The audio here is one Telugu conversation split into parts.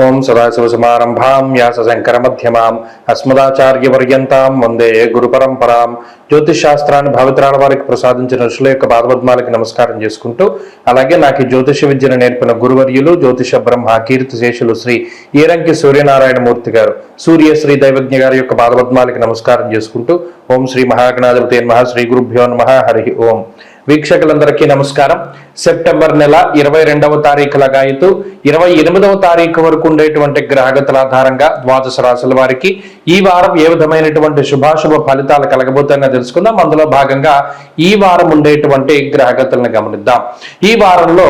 ఓం సదాశివసమారంభాం వ్యాసశంకరమధ్యమాం అస్మదాచార్యపర్యంతాం వందే గురు పరంపరాం. జ్యోతిష్ శాస్త్రాన్ని భావితరాల వారికి ప్రసాదించిన ఋషుల యొక్క పాదపద్మాలకి నమస్కారం చేసుకుంటూ, అలాగే నాకు ఈ జ్యోతిష విద్యను నేర్పిన గురువర్యులు జ్యోతిష బ్రహ్మ కీర్తి శేషులు శ్రీ ఈరంకి సూర్యనారాయణమూర్తి గారు, సూర్యశ్రీ దైవజ్ఞ గారి యొక్క పాదపద్మాలకి నమస్కారం చేసుకుంటూ, ఓం శ్రీ మహాగణాధిపతే నమః, శ్రీ గురుభ్యో నమః, హరి ఓం. వీక్షకులందరికీ నమస్కారం. సెప్టెంబర్ నెల 22వ తారీఖు లగాయతూ 28వ తారీఖు వరకు ఉండేటువంటి గ్రహగతుల ఆధారంగా ద్వాదశ రాశుల వారికి ఈ వారం ఏ విధమైనటువంటి శుభాశుభ ఫలితాలు కలగబోతాయని తెలుసుకుందాం. అందులో భాగంగా ఈ వారం ఉండేటువంటి గ్రహగతులను గమనిద్దాం. ఈ వారంలో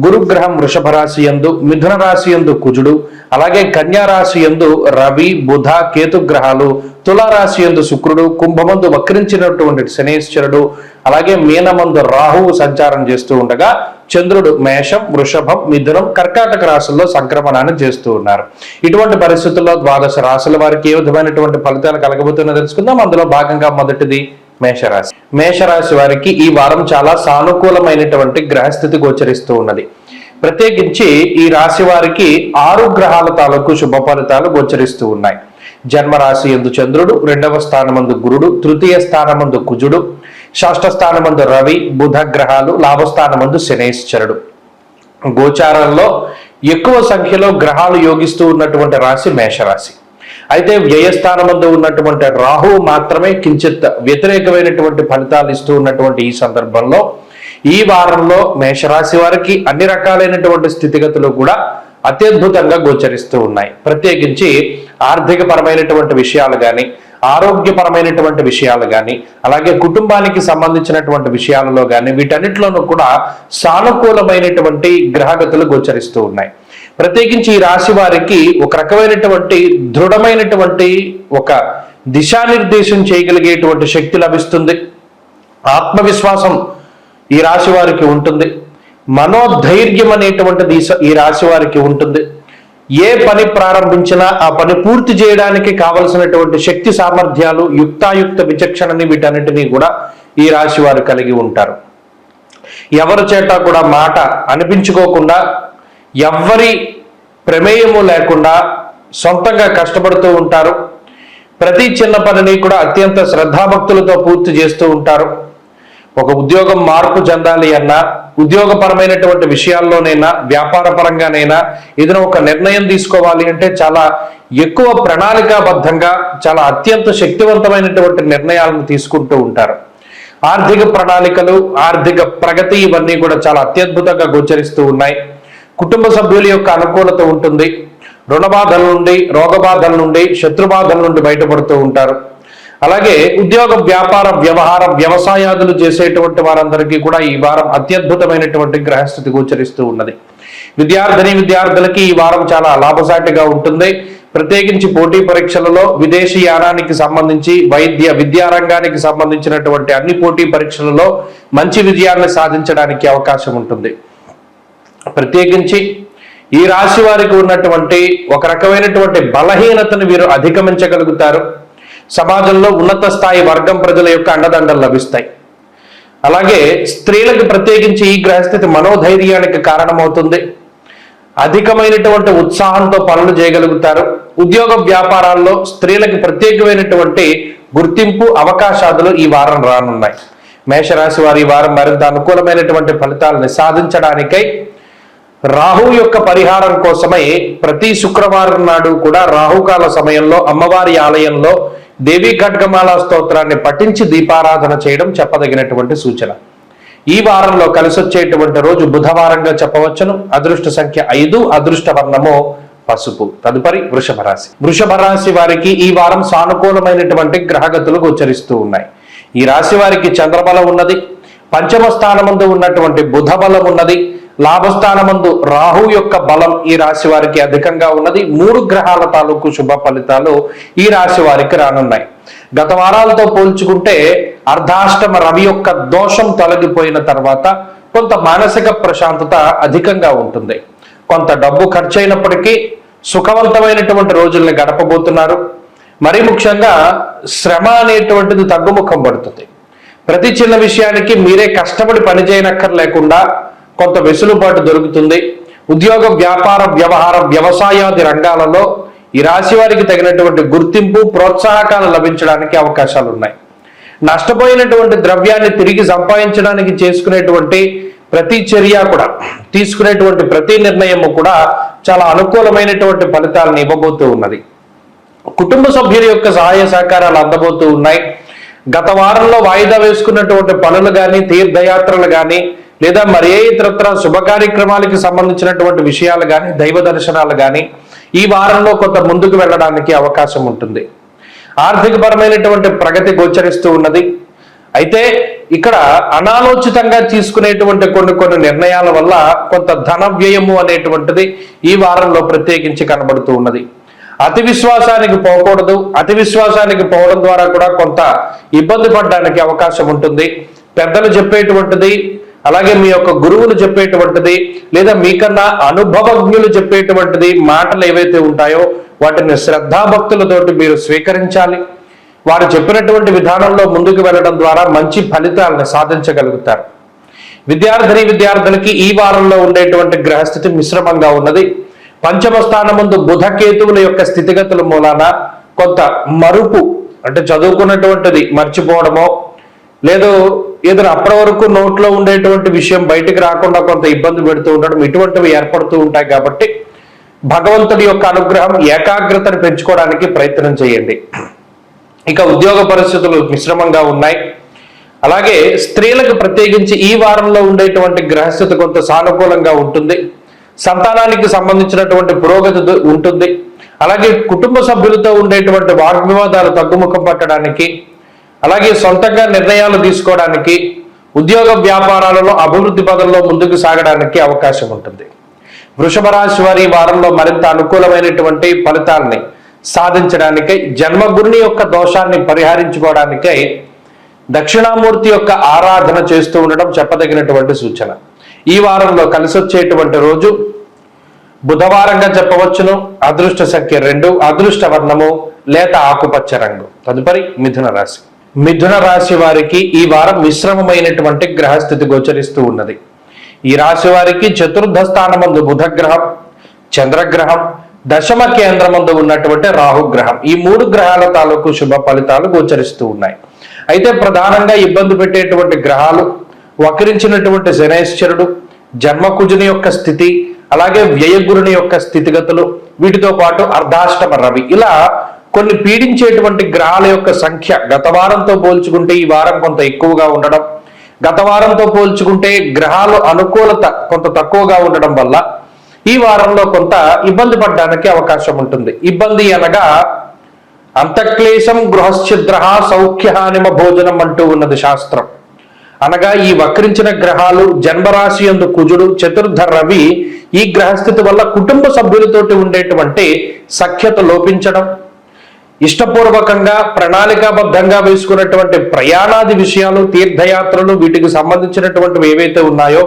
గురుగ్రహం వృషభ రాశి యందు, మిథున రాశి యందు కుజుడు, అలాగే కన్యా రాశి యందు రవి, బుధ, కేతు గ్రహాలు, తులారాశి యందు శుక్రుడు, కుంభమందు వక్రించినటువంటి శనేశ్వరుడు, అలాగే మీనమందు రాహువు సంచారం చేస్తూ ఉండగా చంద్రుడు మేషం, వృషభం, మిథునం, కర్కాటక రాశుల్లో సంక్రమణాన్ని చేస్తూ ఉన్నారు. ఇటువంటి పరిస్థితుల్లో ద్వాదశ రాశుల వారికి ఏ విధమైనటువంటి ఫలితాలు కలగబోతున్నా తెలుసుకుందాం. అందులో భాగంగా మొదటిది మేషరాశి. మేషరాశి వారికి ఈ వారం చాలా సానుకూలమైనటువంటి గ్రహస్థితి గోచరిస్తూ ఉన్నది. ప్రత్యేకించి ఈ రాశి వారికి 6 గ్రహాల తాలూకు శుభ ఫలితాలు గోచరిస్తూ ఉన్నాయి. జన్మరాశి యందు చంద్రుడు, 2వ స్థానమందు గురుడు, 3య స్థానమందు కుజుడు, 6వ స్థానమందు రవి, బుధ గ్రహాలు, లాభస్థానమందు శనేశ్వరుడు. గోచారంలో ఎక్కువ సంఖ్యలో గ్రహాలు యోగిస్తూ ఉన్నటువంటి రాశి మేషరాశి. అయితే వ్యయస్థానమందు ఉన్నటువంటి రాహువు మాత్రమే కించిత్ వ్యతిరేకమైనటువంటి ఫలితాలు ఇస్తూ ఉన్నటువంటి ఈ సందర్భంలో ఈ వారంలో మేషరాశి వారికి అన్ని రకాలైనటువంటి స్థితిగతులు కూడా అత్యద్భుతంగా గోచరిస్తూ ఉన్నాయి. ప్రత్యేకించి ఆర్థిక పరమైనటువంటి విషయాలు కానీ, ఆరోగ్యపరమైనటువంటి విషయాలు కానీ, అలాగే కుటుంబానికి సంబంధించినటువంటి విషయాలలో కానీ, వీటన్నిటిలోనూ కూడా సానుకూలమైనటువంటి గ్రహగతులు గోచరిస్తూ ఉన్నాయి. ప్రత్యేకించి ఈ రాశి వారికి ఒక రకమైనటువంటి దృఢమైనటువంటి ఒక దిశానిర్దేశం చేయగలిగేటువంటి శక్తి లభిస్తుంది. ఆత్మవిశ్వాసం ఈ రాశి వారికి ఉంటుంది. మనోధైర్యం అనేటువంటిది ఈ రాశి వారికి ఉంటుంది. ఏ పని ప్రారంభించినా ఆ పని పూర్తి చేయడానికి కావలసినటువంటి శక్తి సామర్థ్యాలు, యుక్తాయుక్త విచక్షణని, వీటన్నిటినీ కూడా ఈ రాశి వారు కలిగి ఉంటారు. ఎవరి చేత కూడా మాట అనిపించుకోకుండా, ఎవ్వరి ప్రమేయము లేకుండా సొంతంగా కష్టపడుతూ ఉంటారు. ప్రతి చిన్న పనిని కూడా అత్యంత శ్రద్ధాభక్తులతో పూర్తి చేస్తూ ఉంటారు. ఒక ఉద్యోగం మార్పు చెందాలి అన్నా, ఉద్యోగపరమైనటువంటి విషయాల్లోనైనా, వ్యాపార పరంగానైనా ఏదైనా ఒక నిర్ణయం తీసుకోవాలి అంటే చాలా ఎక్కువ ప్రణాళికాబద్ధంగా, చాలా అత్యంత శక్తివంతమైనటువంటి నిర్ణయాలను తీసుకుంటూ ఉంటారు. ఆర్థిక ప్రణాళికలు, ఆర్థిక ప్రగతి ఇవన్నీ కూడా చాలా అత్యద్భుతంగా గోచరిస్తూ ఉన్నాయి. కుటుంబ సభ్యుల యొక్క అనుకూలత ఉంటుంది. రుణ బాధల నుండి, రోగ బాధల నుండి, శత్రుబాధల నుండి బయటపడుతూ ఉంటారు. అలాగే ఉద్యోగ, వ్యాపార, వ్యవహార, వ్యవసాయాదులు చేసేటువంటి వారందరికీ కూడా ఈ వారం అత్యద్భుతమైనటువంటి గ్రహస్థితి గోచరిస్తూ ఉన్నది. విద్యార్థులకి ఈ వారం చాలా లాభసాటిగా ఉంటుంది. ప్రత్యేకించి పోటీ పరీక్షలలో, విదేశీ యానానికి సంబంధించి, విద్యారంగానికి సంబంధించినటువంటి అన్ని పోటీ పరీక్షలలో మంచి విజయాన్ని సాధించడానికి అవకాశం ఉంటుంది. ప్రత్యేకించి ఈ రాశి వారికి ఉన్నటువంటి ఒక రకమైనటువంటి బలహీనతను వీరు అధిగమించగలుగుతారు. సమాజంలో ఉన్నత స్థాయి వర్గం ప్రజల యొక్క అండదండలు లభిస్తాయి. అలాగే స్త్రీలకు ప్రత్యేకించి ఈ గ్రహస్థితి మనోధైర్యానికి కారణమవుతుంది. అధికమైనటువంటి ఉత్సాహంతో పనులు చేయగలుగుతారు. ఉద్యోగ వ్యాపారాల్లో స్త్రీలకు ప్రత్యేకమైనటువంటి గుర్తింపు, అవకాశాలు ఈ వారం రానున్నాయి. మేషరాశి వారి ఈ వారం మరింత అనుకూలమైనటువంటి ఫలితాలను సాధించడానికై రాహు యొక్క పరిహారం కోసమై ప్రతి శుక్రవారం నాడు కూడా రాహుకాల సమయంలో అమ్మవారి ఆలయంలో దేవీ ఖడ్గమాల స్తోత్రాన్ని పఠించి దీపారాధన చేయడం చెప్పదగినటువంటి సూచన. ఈ వారంలో కలిసొచ్చేటువంటి రోజు బుధవారంగా చెప్పవచ్చును. అదృష్ట సంఖ్య 5, అదృష్ట వర్ణము పసుపు. తదుపరి వృషభ రాశి. వృషభ రాశి వారికి ఈ వారం సానుకూలమైనటువంటి గ్రహగతులు గోచరిస్తూ ఉన్నాయి. ఈ రాశి వారికి చంద్రబలం ఉన్నది. పంచమ స్థానమందు ఉన్నటువంటి బుధ బలం ఉన్నది. లాభస్థానమందు రాహు యొక్క బలం ఈ రాశి వారికి అధికంగా ఉన్నది. 3 గ్రహాల తాలూకు శుభ ఫలితాలు ఈ రాశి వారికి రానున్నాయి. గత వారాలతో పోల్చుకుంటే అర్ధాష్టమ రవి యొక్క దోషం తొలగిపోయిన తర్వాత కొంత మానసిక ప్రశాంతత అధికంగా ఉంటుంది. కొంత డబ్బు ఖర్చు అయినప్పటికీ సుఖవంతమైనటువంటి రోజుల్ని గడపబోతున్నారు. మరీ ముఖ్యంగా శ్రమ అనేటువంటిది తగ్గుముఖం పడుతుంది. ప్రతి చిన్న విషయానికి మీరే కష్టపడి పని చేయనక్కర్లేకుండా కొంత వెసులుబాటు దొరుకుతుంది. ఉద్యోగ, వ్యాపార, వ్యవహార, వ్యవసాయాది రంగాలలో ఈ రాశి వారికి తగినటువంటి గుర్తింపు, ప్రోత్సాహకాలు లభించడానికి అవకాశాలు ఉన్నాయి. నష్టపోయినటువంటి ద్రవ్యాన్ని తిరిగి సంపాదించడానికి చేసుకునేటువంటి ప్రతి చర్య కూడా, తీసుకునేటువంటి ప్రతి నిర్ణయము కూడా చాలా అనుకూలమైనటువంటి ఫలితాలను ఇవ్వబోతూ ఉన్నది. కుటుంబ సభ్యుల యొక్క సహాయ సహకారాలు అందబోతూ ఉన్నాయి. గత వారంలో వాయిదా వేసుకున్నటువంటి పనులు కానీ, తీర్థయాత్రలు కానీ, లేదా మరి ఏ ఇతరత్ర శుభ కార్యక్రమాలకి సంబంధించినటువంటి విషయాలు కానీ, దైవ దర్శనాలు కానీ ఈ వారంలో కొంత ముందుకు వెళ్ళడానికి అవకాశం ఉంటుంది. ఆర్థికపరమైనటువంటి ప్రగతి గోచరిస్తూ ఉన్నది. అయితే ఇక్కడ అనాలోచితంగా తీసుకునేటువంటి కొన్ని నిర్ణయాల వల్ల కొంత ధన వ్యయము అనేటువంటిది ఈ వారంలో ప్రత్యేకించి కనబడుతూ ఉన్నది. అతి విశ్వాసానికి పోకూడదు. అతి విశ్వాసానికి పోవడం ద్వారా కూడా కొంత ఇబ్బంది పడడానికి అవకాశం ఉంటుంది. పెద్దలు చెప్పేటువంటిది, అలాగే మీ యొక్క గురువులు చెప్పేటువంటిది, లేదా మీకన్నా అనుభవజ్ఞులు చెప్పేటువంటిది మాటలు ఏవైతే ఉంటాయో వాటిని శ్రద్ధాభక్తులతోటి మీరు స్వీకరించాలి. వారు చెప్పినటువంటి విధానంలో ముందుకు వెళ్ళడం ద్వారా మంచి ఫలితాలను సాధించగలుగుతారు. విద్యార్థులకి ఈ వారంలో ఉండేటువంటి గ్రహస్థితి మిశ్రమంగా ఉన్నది. పంచమ స్థానం ముందు బుధ కేతువుల యొక్క స్థితిగతుల మూలాన కొంత మరుపు, అంటే చదువుకున్నటువంటిది మర్చిపోవడమో, లేదు ఏదైనా అప్పటి వరకు నోట్లో ఉండేటువంటి విషయం బయటికి రాకుండా కొంత ఇబ్బంది పెడుతూ ఉండడం, ఇటువంటివి ఏర్పడుతూ ఉంటాయి. కాబట్టి భగవంతుడి యొక్క అనుగ్రహం, ఏకాగ్రతను పెంచుకోవడానికి ప్రయత్నం చేయండి. ఇక ఉద్యోగ పరిస్థితులు మిశ్రమంగా ఉన్నాయి. అలాగే స్త్రీలకు ప్రత్యేకించి ఈ వారంలో ఉండేటువంటి గ్రహస్థితి కొంత సానుకూలంగా ఉంటుంది. సంతానానికి సంబంధించినటువంటి పురోగతి ఉంటుంది. అలాగే కుటుంబ సభ్యులతో ఉండేటువంటి వాగ్వివాదాలు తగ్గుముఖం పట్టడానికి, అలాగే సొంతంగా నిర్ణయాలు తీసుకోవడానికి, ఉద్యోగ వ్యాపారాలలో అభివృద్ధి పదంలో ముందుకు సాగడానికి అవకాశం ఉంటుంది. వృషభ రాశి వారి వారంలో మరింత అనుకూలమైనటువంటి ఫలితాలని సాధించడానికై, జన్మగురుని యొక్క దోషాన్ని పరిహరించుకోవడానికై దక్షిణామూర్తి యొక్క ఆరాధన చేస్తూ ఉండడం చెప్పదగినటువంటి సూచన. ఈ వారంలో కలిసి వచ్చేటువంటి రోజు బుధవారంగా చెప్పవచ్చును. అదృష్ట సంఖ్య 2, అదృష్ట వర్ణము లేత ఆకుపచ్చ రంగు. తదుపరి మిథున రాశి. మిథున రాశి వారికి ఈ వారం మిశ్రమమైనటువంటి గ్రహస్థితి గోచరిస్తూ ఉన్నది. ఈ రాశి వారికి చతుర్థ స్థానమందు బుధగ్రహం, చంద్రగ్రహం, దశమ కేంద్రమందు ఉన్నటువంటి రాహుగ్రహం, ఈ 3 గ్రహాల తాలూకు శుభ ఫలితాలు గోచరిస్తూ ఉన్నాయి. అయితే ప్రధానంగా ఇబ్బంది పెట్టేటువంటి గ్రహాలు వక్రించినటువంటి శనైశ్వరుడు, జన్మకుజుని యొక్క స్థితి, అలాగే వ్యయగురుని యొక్క స్థితిగతులు, వీటితో పాటు అర్ధాష్టమ రవి, ఇలా కొన్ని పీడించేటువంటి గ్రహాల యొక్క సంఖ్య గత వారంతో పోల్చుకుంటే ఈ వారం కొంత ఎక్కువగా ఉండడం, గత వారంతో పోల్చుకుంటే గ్రహాలు అనుకూలత కొంత తక్కువగా ఉండడం వల్ల ఈ వారంలో కొంత ఇబ్బంది పడడానికి అవకాశం ఉంటుంది. ఇబ్బంది అనగా అంతఃక్లేశం గృహశ్చిద్ర సౌఖ్యహానిమ భోజనం అంటూ ఉన్నది శాస్త్రం. అనగా ఈ వక్రించిన గ్రహాలు, జన్మరాశి యందు కుజుడు, చతుర్థ రవి, ఈ గ్రహస్థితి వల్ల కుటుంబ సభ్యులతోటి ఉండేటువంటి సఖ్యత లోపించడం, ఇష్టపూర్వకంగా ప్రణాళికాబద్ధంగా వేసుకున్నటువంటి ప్రయాణాది విషయాలు, తీర్థయాత్రలు, వీటికి సంబంధించినటువంటివి ఏవైతే ఉన్నాయో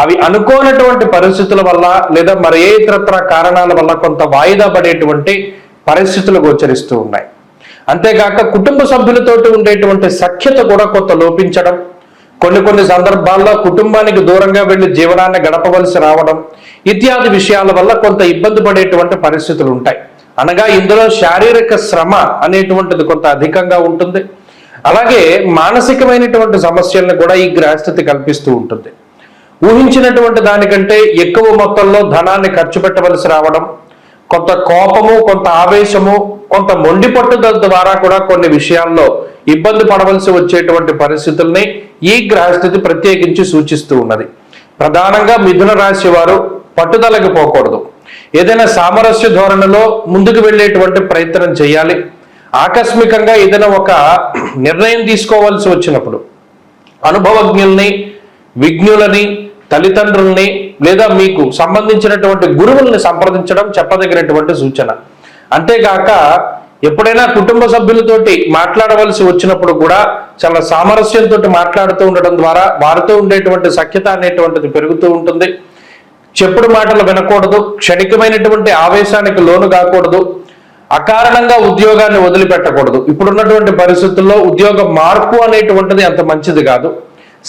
అవి అనుకోనటువంటి పరిస్థితుల వల్ల లేదా మరి ఏ ఇతరత్ర కారణాల వల్ల కొంత వాయిదా పడేటువంటి పరిస్థితులు గోచరిస్తూ ఉన్నాయి. అంతేగాక కుటుంబ సభ్యులతోటి ఉండేటువంటి సఖ్యత కూడా కొంత లోపించడం, కొన్ని సందర్భాల్లో కుటుంబానికి దూరంగా వెళ్లి జీవనాన్ని గడపవలసి రావడం ఇత్యాది విషయాల వల్ల కొంత ఇబ్బంది పడేటువంటి పరిస్థితులు ఉంటాయి. అనగా ఇందులో శారీరక శ్రమ అనేటువంటిది కొంత అధికంగా ఉంటుంది. అలాగే మానసికమైనటువంటి సమస్యలను కూడా ఈ గ్రహస్థితి కల్పిస్తూ ఉంటుంది. ఊహించినటువంటి దానికంటే ఎక్కువ మొత్తంలో ధనాన్ని ఖర్చు పెట్టవలసి రావడం, కొంత కోపము, కొంత ఆవేశము, కొంత మొండి పట్టుదల ద్వారా కూడా కొన్ని విషయాల్లో ఇబ్బంది పడవలసి వచ్చేటువంటి పరిస్థితుల్ని ఈ గ్రహస్థితి ప్రత్యేకించి సూచిస్తూ ఉన్నది. ప్రధానంగా మిథున రాశి వారు పట్టుదలకి పోకూడదు. ఏదైనా సామరస్య ధోరణిలో ముందుకు వెళ్ళేటువంటి ప్రయత్నం చేయాలి. ఆకస్మికంగా ఏదైనా ఒక నిర్ణయం తీసుకోవాల్సి వచ్చినప్పుడు అనుభవజ్ఞుల్ని, విజ్ఞులని, తల్లిదండ్రుల్ని లేదా మీకు సంబంధించినటువంటి గురువుల్ని సంప్రదించడం చెప్పదగినటువంటి సూచన. అంతేగాక ఎప్పుడైనా కుటుంబ సభ్యులతోటి మాట్లాడవలసి వచ్చినప్పుడు కూడా చాలా సామరస్యంతో మాట్లాడుతూ ఉండడం ద్వారా వారితో ఉండేటువంటి సఖ్యత అనేటువంటిది పెరుగుతూ ఉంటుంది. చెప్పుడు మాటలు వినకూడదు, క్షణికమైనటువంటి ఆవేశానికి లోను కాకూడదు, అకారణంగా ఉద్యోగాన్ని వదిలిపెట్టకూడదు. ఇప్పుడున్నటువంటి పరిస్థితుల్లో ఉద్యోగ మార్పు అనేటువంటిది అంత మంచిది కాదు.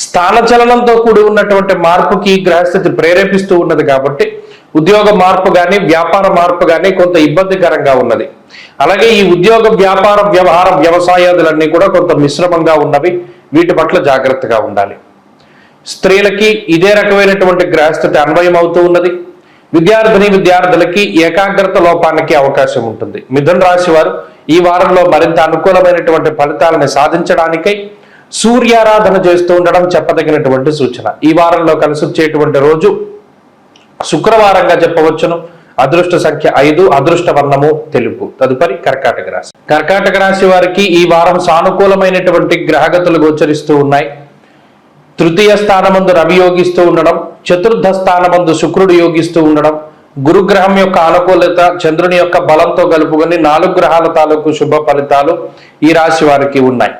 స్థానచలనంతో కూడి ఉన్నటువంటి మార్పుకి ఈ గ్రహస్థితి ప్రేరేపిస్తూ ఉన్నది కాబట్టి ఉద్యోగ మార్పు కానీ వ్యాపార మార్పు కానీ కొంత ఇబ్బందికరంగా ఉన్నది. అలాగే ఈ ఉద్యోగ వ్యాపార వ్యవహార వ్యవసాయాదులన్నీ కూడా కొంత మిశ్రమంగా ఉన్నవి. వీటి పట్ల జాగ్రత్తగా ఉండాలి. స్త్రీలకి ఇదే రకమైనటువంటి గ్రహస్థితి అన్వయం అవుతూ ఉన్నది. విద్యార్థులకి ఏకాగ్రత లోపానికి అవకాశం ఉంటుంది. మిథున రాశి వారు ఈ వారంలో మరింత అనుకూలమైనటువంటి ఫలితాలను సాధించడానికై సూర్యారాధన చేస్తూ ఉండడం చెప్పదగినటువంటి సూచన. ఈ వారంలో కలిసి వచ్చేటువంటి రోజు శుక్రవారంగా చెప్పవచ్చును. అదృష్ట సంఖ్య 5, అదృష్ట వర్ణము తెలుపు. తదుపరి కర్కాటక రాశి. కర్కాటక రాశి వారికి ఈ వారం సానుకూలమైనటువంటి గ్రహగతులు గోచరిస్తూ ఉన్నాయి. తృతీయ స్థానమందు రవి యోగిస్తూ ఉండడం, చతుర్థ స్థానమందు శుక్రుడు యోగిస్తూ ఉండడం, గురుగ్రహం యొక్క అనుకూలత చంద్రుని యొక్క బలంతో కలుపుకొని 4 గ్రహాల తాలూకు శుభ ఫలితాలు ఈ రాశి వారికి ఉన్నాయి.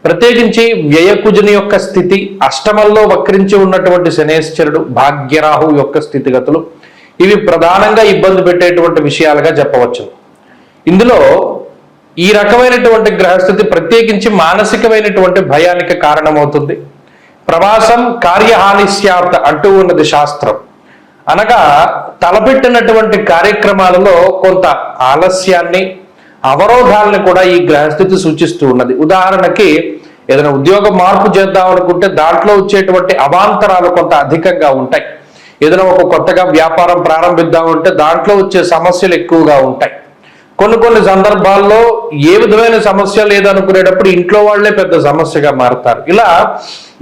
ప్రత్యేకించి వ్యయకుజుని యొక్క స్థితి, అష్టమంలో వక్రించి ఉన్నటువంటి శనేశ్వరుడు, భాగ్యరాహు యొక్క స్థితిగతులు ఇవి ప్రధానంగా ఇబ్బంది పెట్టేటువంటి విషయాలుగా చెప్పవచ్చు. ఇందులో ఈ రకమైనటువంటి గ్రహస్థితి ప్రత్యేకించి మానసికమైనటువంటి భయానికి కారణమవుతుంది. ప్రవాసం కార్యహాని స్యాత్ అంటూ ఉన్నది శాస్త్రం. అనగా తలపెట్టినటువంటి కార్యక్రమాలలో కొంత ఆలస్యాన్ని, అవరోధాలను కూడా ఈ గ్రహస్థితి సూచిస్తూ ఉన్నది. ఉదాహరణకి ఏదైనా ఉద్యోగ మార్పు చేద్దాం అనుకుంటే దాంట్లో వచ్చేటువంటి అవాంతరాలు కొంత అధికంగా ఉంటాయి. ఏదైనా ఒక కొత్తగా వ్యాపారం ప్రారంభిద్దామంటే దాంట్లో వచ్చే సమస్యలు ఎక్కువగా ఉంటాయి. కొన్ని సందర్భాల్లో ఏ విధమైన సమస్య లేదనుకునేటప్పుడు ఇంట్లో వాళ్లే పెద్ద సమస్యగా మారుతారు. ఇలా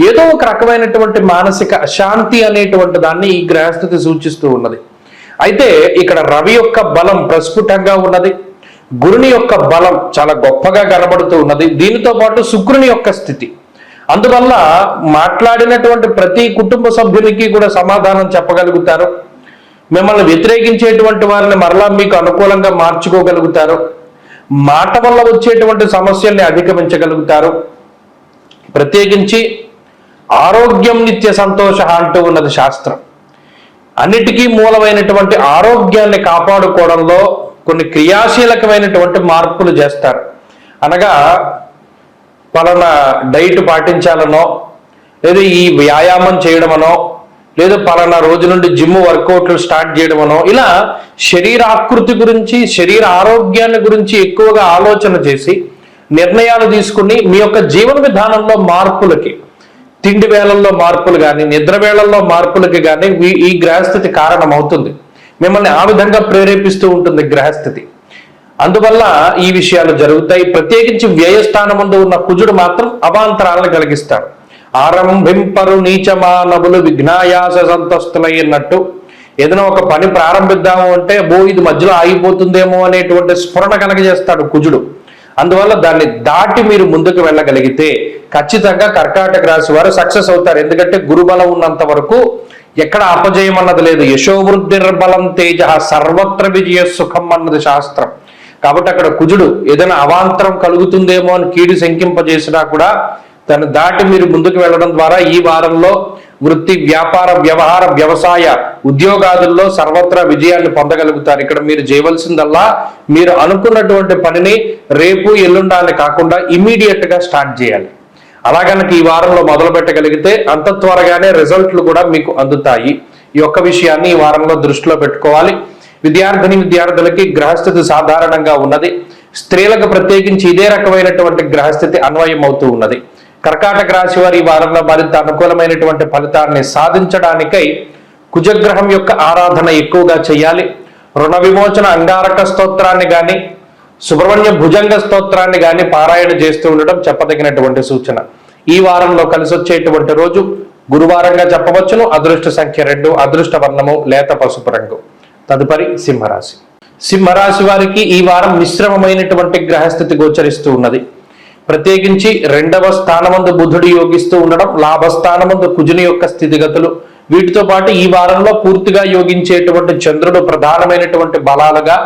ఏదో ఒక రకమైనటువంటి మానసిక అశాంతి అనేటువంటి దాన్ని ఈ గ్రహస్థితి సూచిస్తూ ఉన్నది. అయితే ఇక్కడ రవి యొక్క బలం ప్రస్ఫుటంగా ఉన్నది, గురుని యొక్క బలం చాలా గొప్పగా కనబడుతూ ఉన్నది. దీనితో పాటు శుక్రుని యొక్క స్థితి. అందువల్ల మాట్లాడినటువంటి ప్రతి కుటుంబ సభ్యునికి కూడా సమాధానం చెప్పగలుగుతారు. మిమ్మల్ని వ్యతిరేకించేటువంటి వారిని మరలా మీకు అనుకూలంగా మార్చుకోగలుగుతారు. మాట వల్ల వచ్చేటువంటి సమస్యల్ని అధిగమించగలుగుతారు. ప్రత్యేకించి ఆరోగ్యం నిత్య సంతోష అంటూ ఉన్నది శాస్త్రం. అన్నిటికీ మూలమైనటువంటి ఆరోగ్యాన్ని కాపాడుకోవడంలో కొన్ని క్రియాశీలకమైనటువంటి మార్పులు చేస్తారు. అనగా పలానా డైట్ పాటించాలనో, లేదా ఈ వ్యాయామం చేయడమనో, లేదా పలానా రోజు నుండి జిమ్ వర్కౌట్లు స్టార్ట్ చేయడమనో, ఇలా శరీరాకృతి గురించి, శరీర ఆరోగ్యాన్ని గురించి ఎక్కువగా ఆలోచన చేసి నిర్ణయాలు తీసుకుని మీ యొక్క జీవన విధానంలో మార్పులకి, తిండి వేళల్లో మార్పులు కానీ, నిద్ర వేళల్లో మార్పులకి కానీ ఈ గ్రహస్థితి కారణమవుతుంది. మిమ్మల్ని ఆ విధంగా ప్రేరేపిస్తూ ఉంటుంది గ్రహస్థితి. అందువల్ల ఈ విషయాలు జరుగుతాయి. ప్రత్యేకించి వ్యయస్థానమందు ఉన్న కుజుడు మాత్రం అవాంతరాలను కలిగిస్తాడు. ఆరంభింపరు నీచమానవులు విఘ్నాయాస సంతస్తులయ్యన్నట్టు ఏదైనా ఒక పని ప్రారంభిద్దాము అంటే ఇది మధ్యలో ఆగిపోతుందేమో అనేటువంటి స్ఫురణ కలగజేస్తాడు కుజుడు. అందువల్ల దాన్ని దాటి మీరు ముందుకు వెళ్ళగలిగితే ఖచ్చితంగా కర్కాటక రాశి వారు సక్సెస్ అవుతారు. ఎందుకంటే గురుబలం ఉన్నంత వరకు ఎక్కడ అపజయం అన్నది లేదు. యశోవృద్ధిర్బలం తేజ సర్వత్ర విజయ సుఖం అన్నది శాస్త్రం. కాబట్టి అక్కడ కుజుడు ఏదైనా అవాంతరం కలుగుతుందేమో అని కీడు శంకింపజేసినా కూడా దాన్ని దాటి మీరు ముందుకు వెళ్ళడం ద్వారా ఈ వారంలో వృత్తి, వ్యాపార, వ్యవహార, వ్యవసాయ, ఉద్యోగాదుల్లో సర్వత్రా విజయాన్ని పొందగలుగుతారు. ఇక్కడ మీరు చేయవలసిందల్లా మీరు అనుకున్నటువంటి పనిని రేపు ఎల్లుండాలని కాకుండా ఇమీడియట్ గా స్టార్ట్ చేయాలి. అలా కనుక ఈ వారంలో మొదలు పెట్టగలిగితే అంత త్వరగానే రిజల్ట్లు కూడా మీకు అందుతాయి. ఈ ఒక్క విషయాన్ని ఈ వారంలో దృష్టిలో పెట్టుకోవాలి. విద్యార్థులకి గ్రహస్థితి సాధారణంగా ఉన్నది. స్త్రీలకు ప్రత్యేకించి ఇదే రకమైనటువంటి గ్రహస్థితి అన్వయం అవుతూ ఉన్నది. కర్కాటక రాశి వారి ఈ వారంలో మరింత అనుకూలమైనటువంటి ఫలితాన్ని సాధించడానికై కుజగ్రహం యొక్క ఆరాధన ఎక్కువగా చేయాలి. రుణ విమోచన అంగారక స్తోత్రాన్ని గాని, సుబ్రహ్మణ్య భుజంగ స్తోత్రాన్ని గాని పారాయణ చేస్తూ ఉండడం చెప్పదగినటువంటి సూచన. ఈ వారంలో కలిసి వచ్చేటువంటి రోజు గురువారంగా చెప్పవచ్చును. అదృష్ట సంఖ్య 2, అదృష్ట వర్ణము లేత పసుపు రంగు. తదుపరి సింహరాశి. సింహరాశి వారికి ఈ వారం మిశ్రమమైనటువంటి గ్రహస్థితి గోచరిస్తూ ఉన్నది. ప్రత్యేకించి 2వ స్థానమందు బుధుడు యోగిస్తూ ఉండడం, లాభస్థానమందు కుజుని యొక్క స్థితిగతులు, వీటితో పాటు ఈ వారంలో పూర్తిగా యోగించేటువంటి చంద్రుడు ప్రధానమైనటువంటి బలాలుగా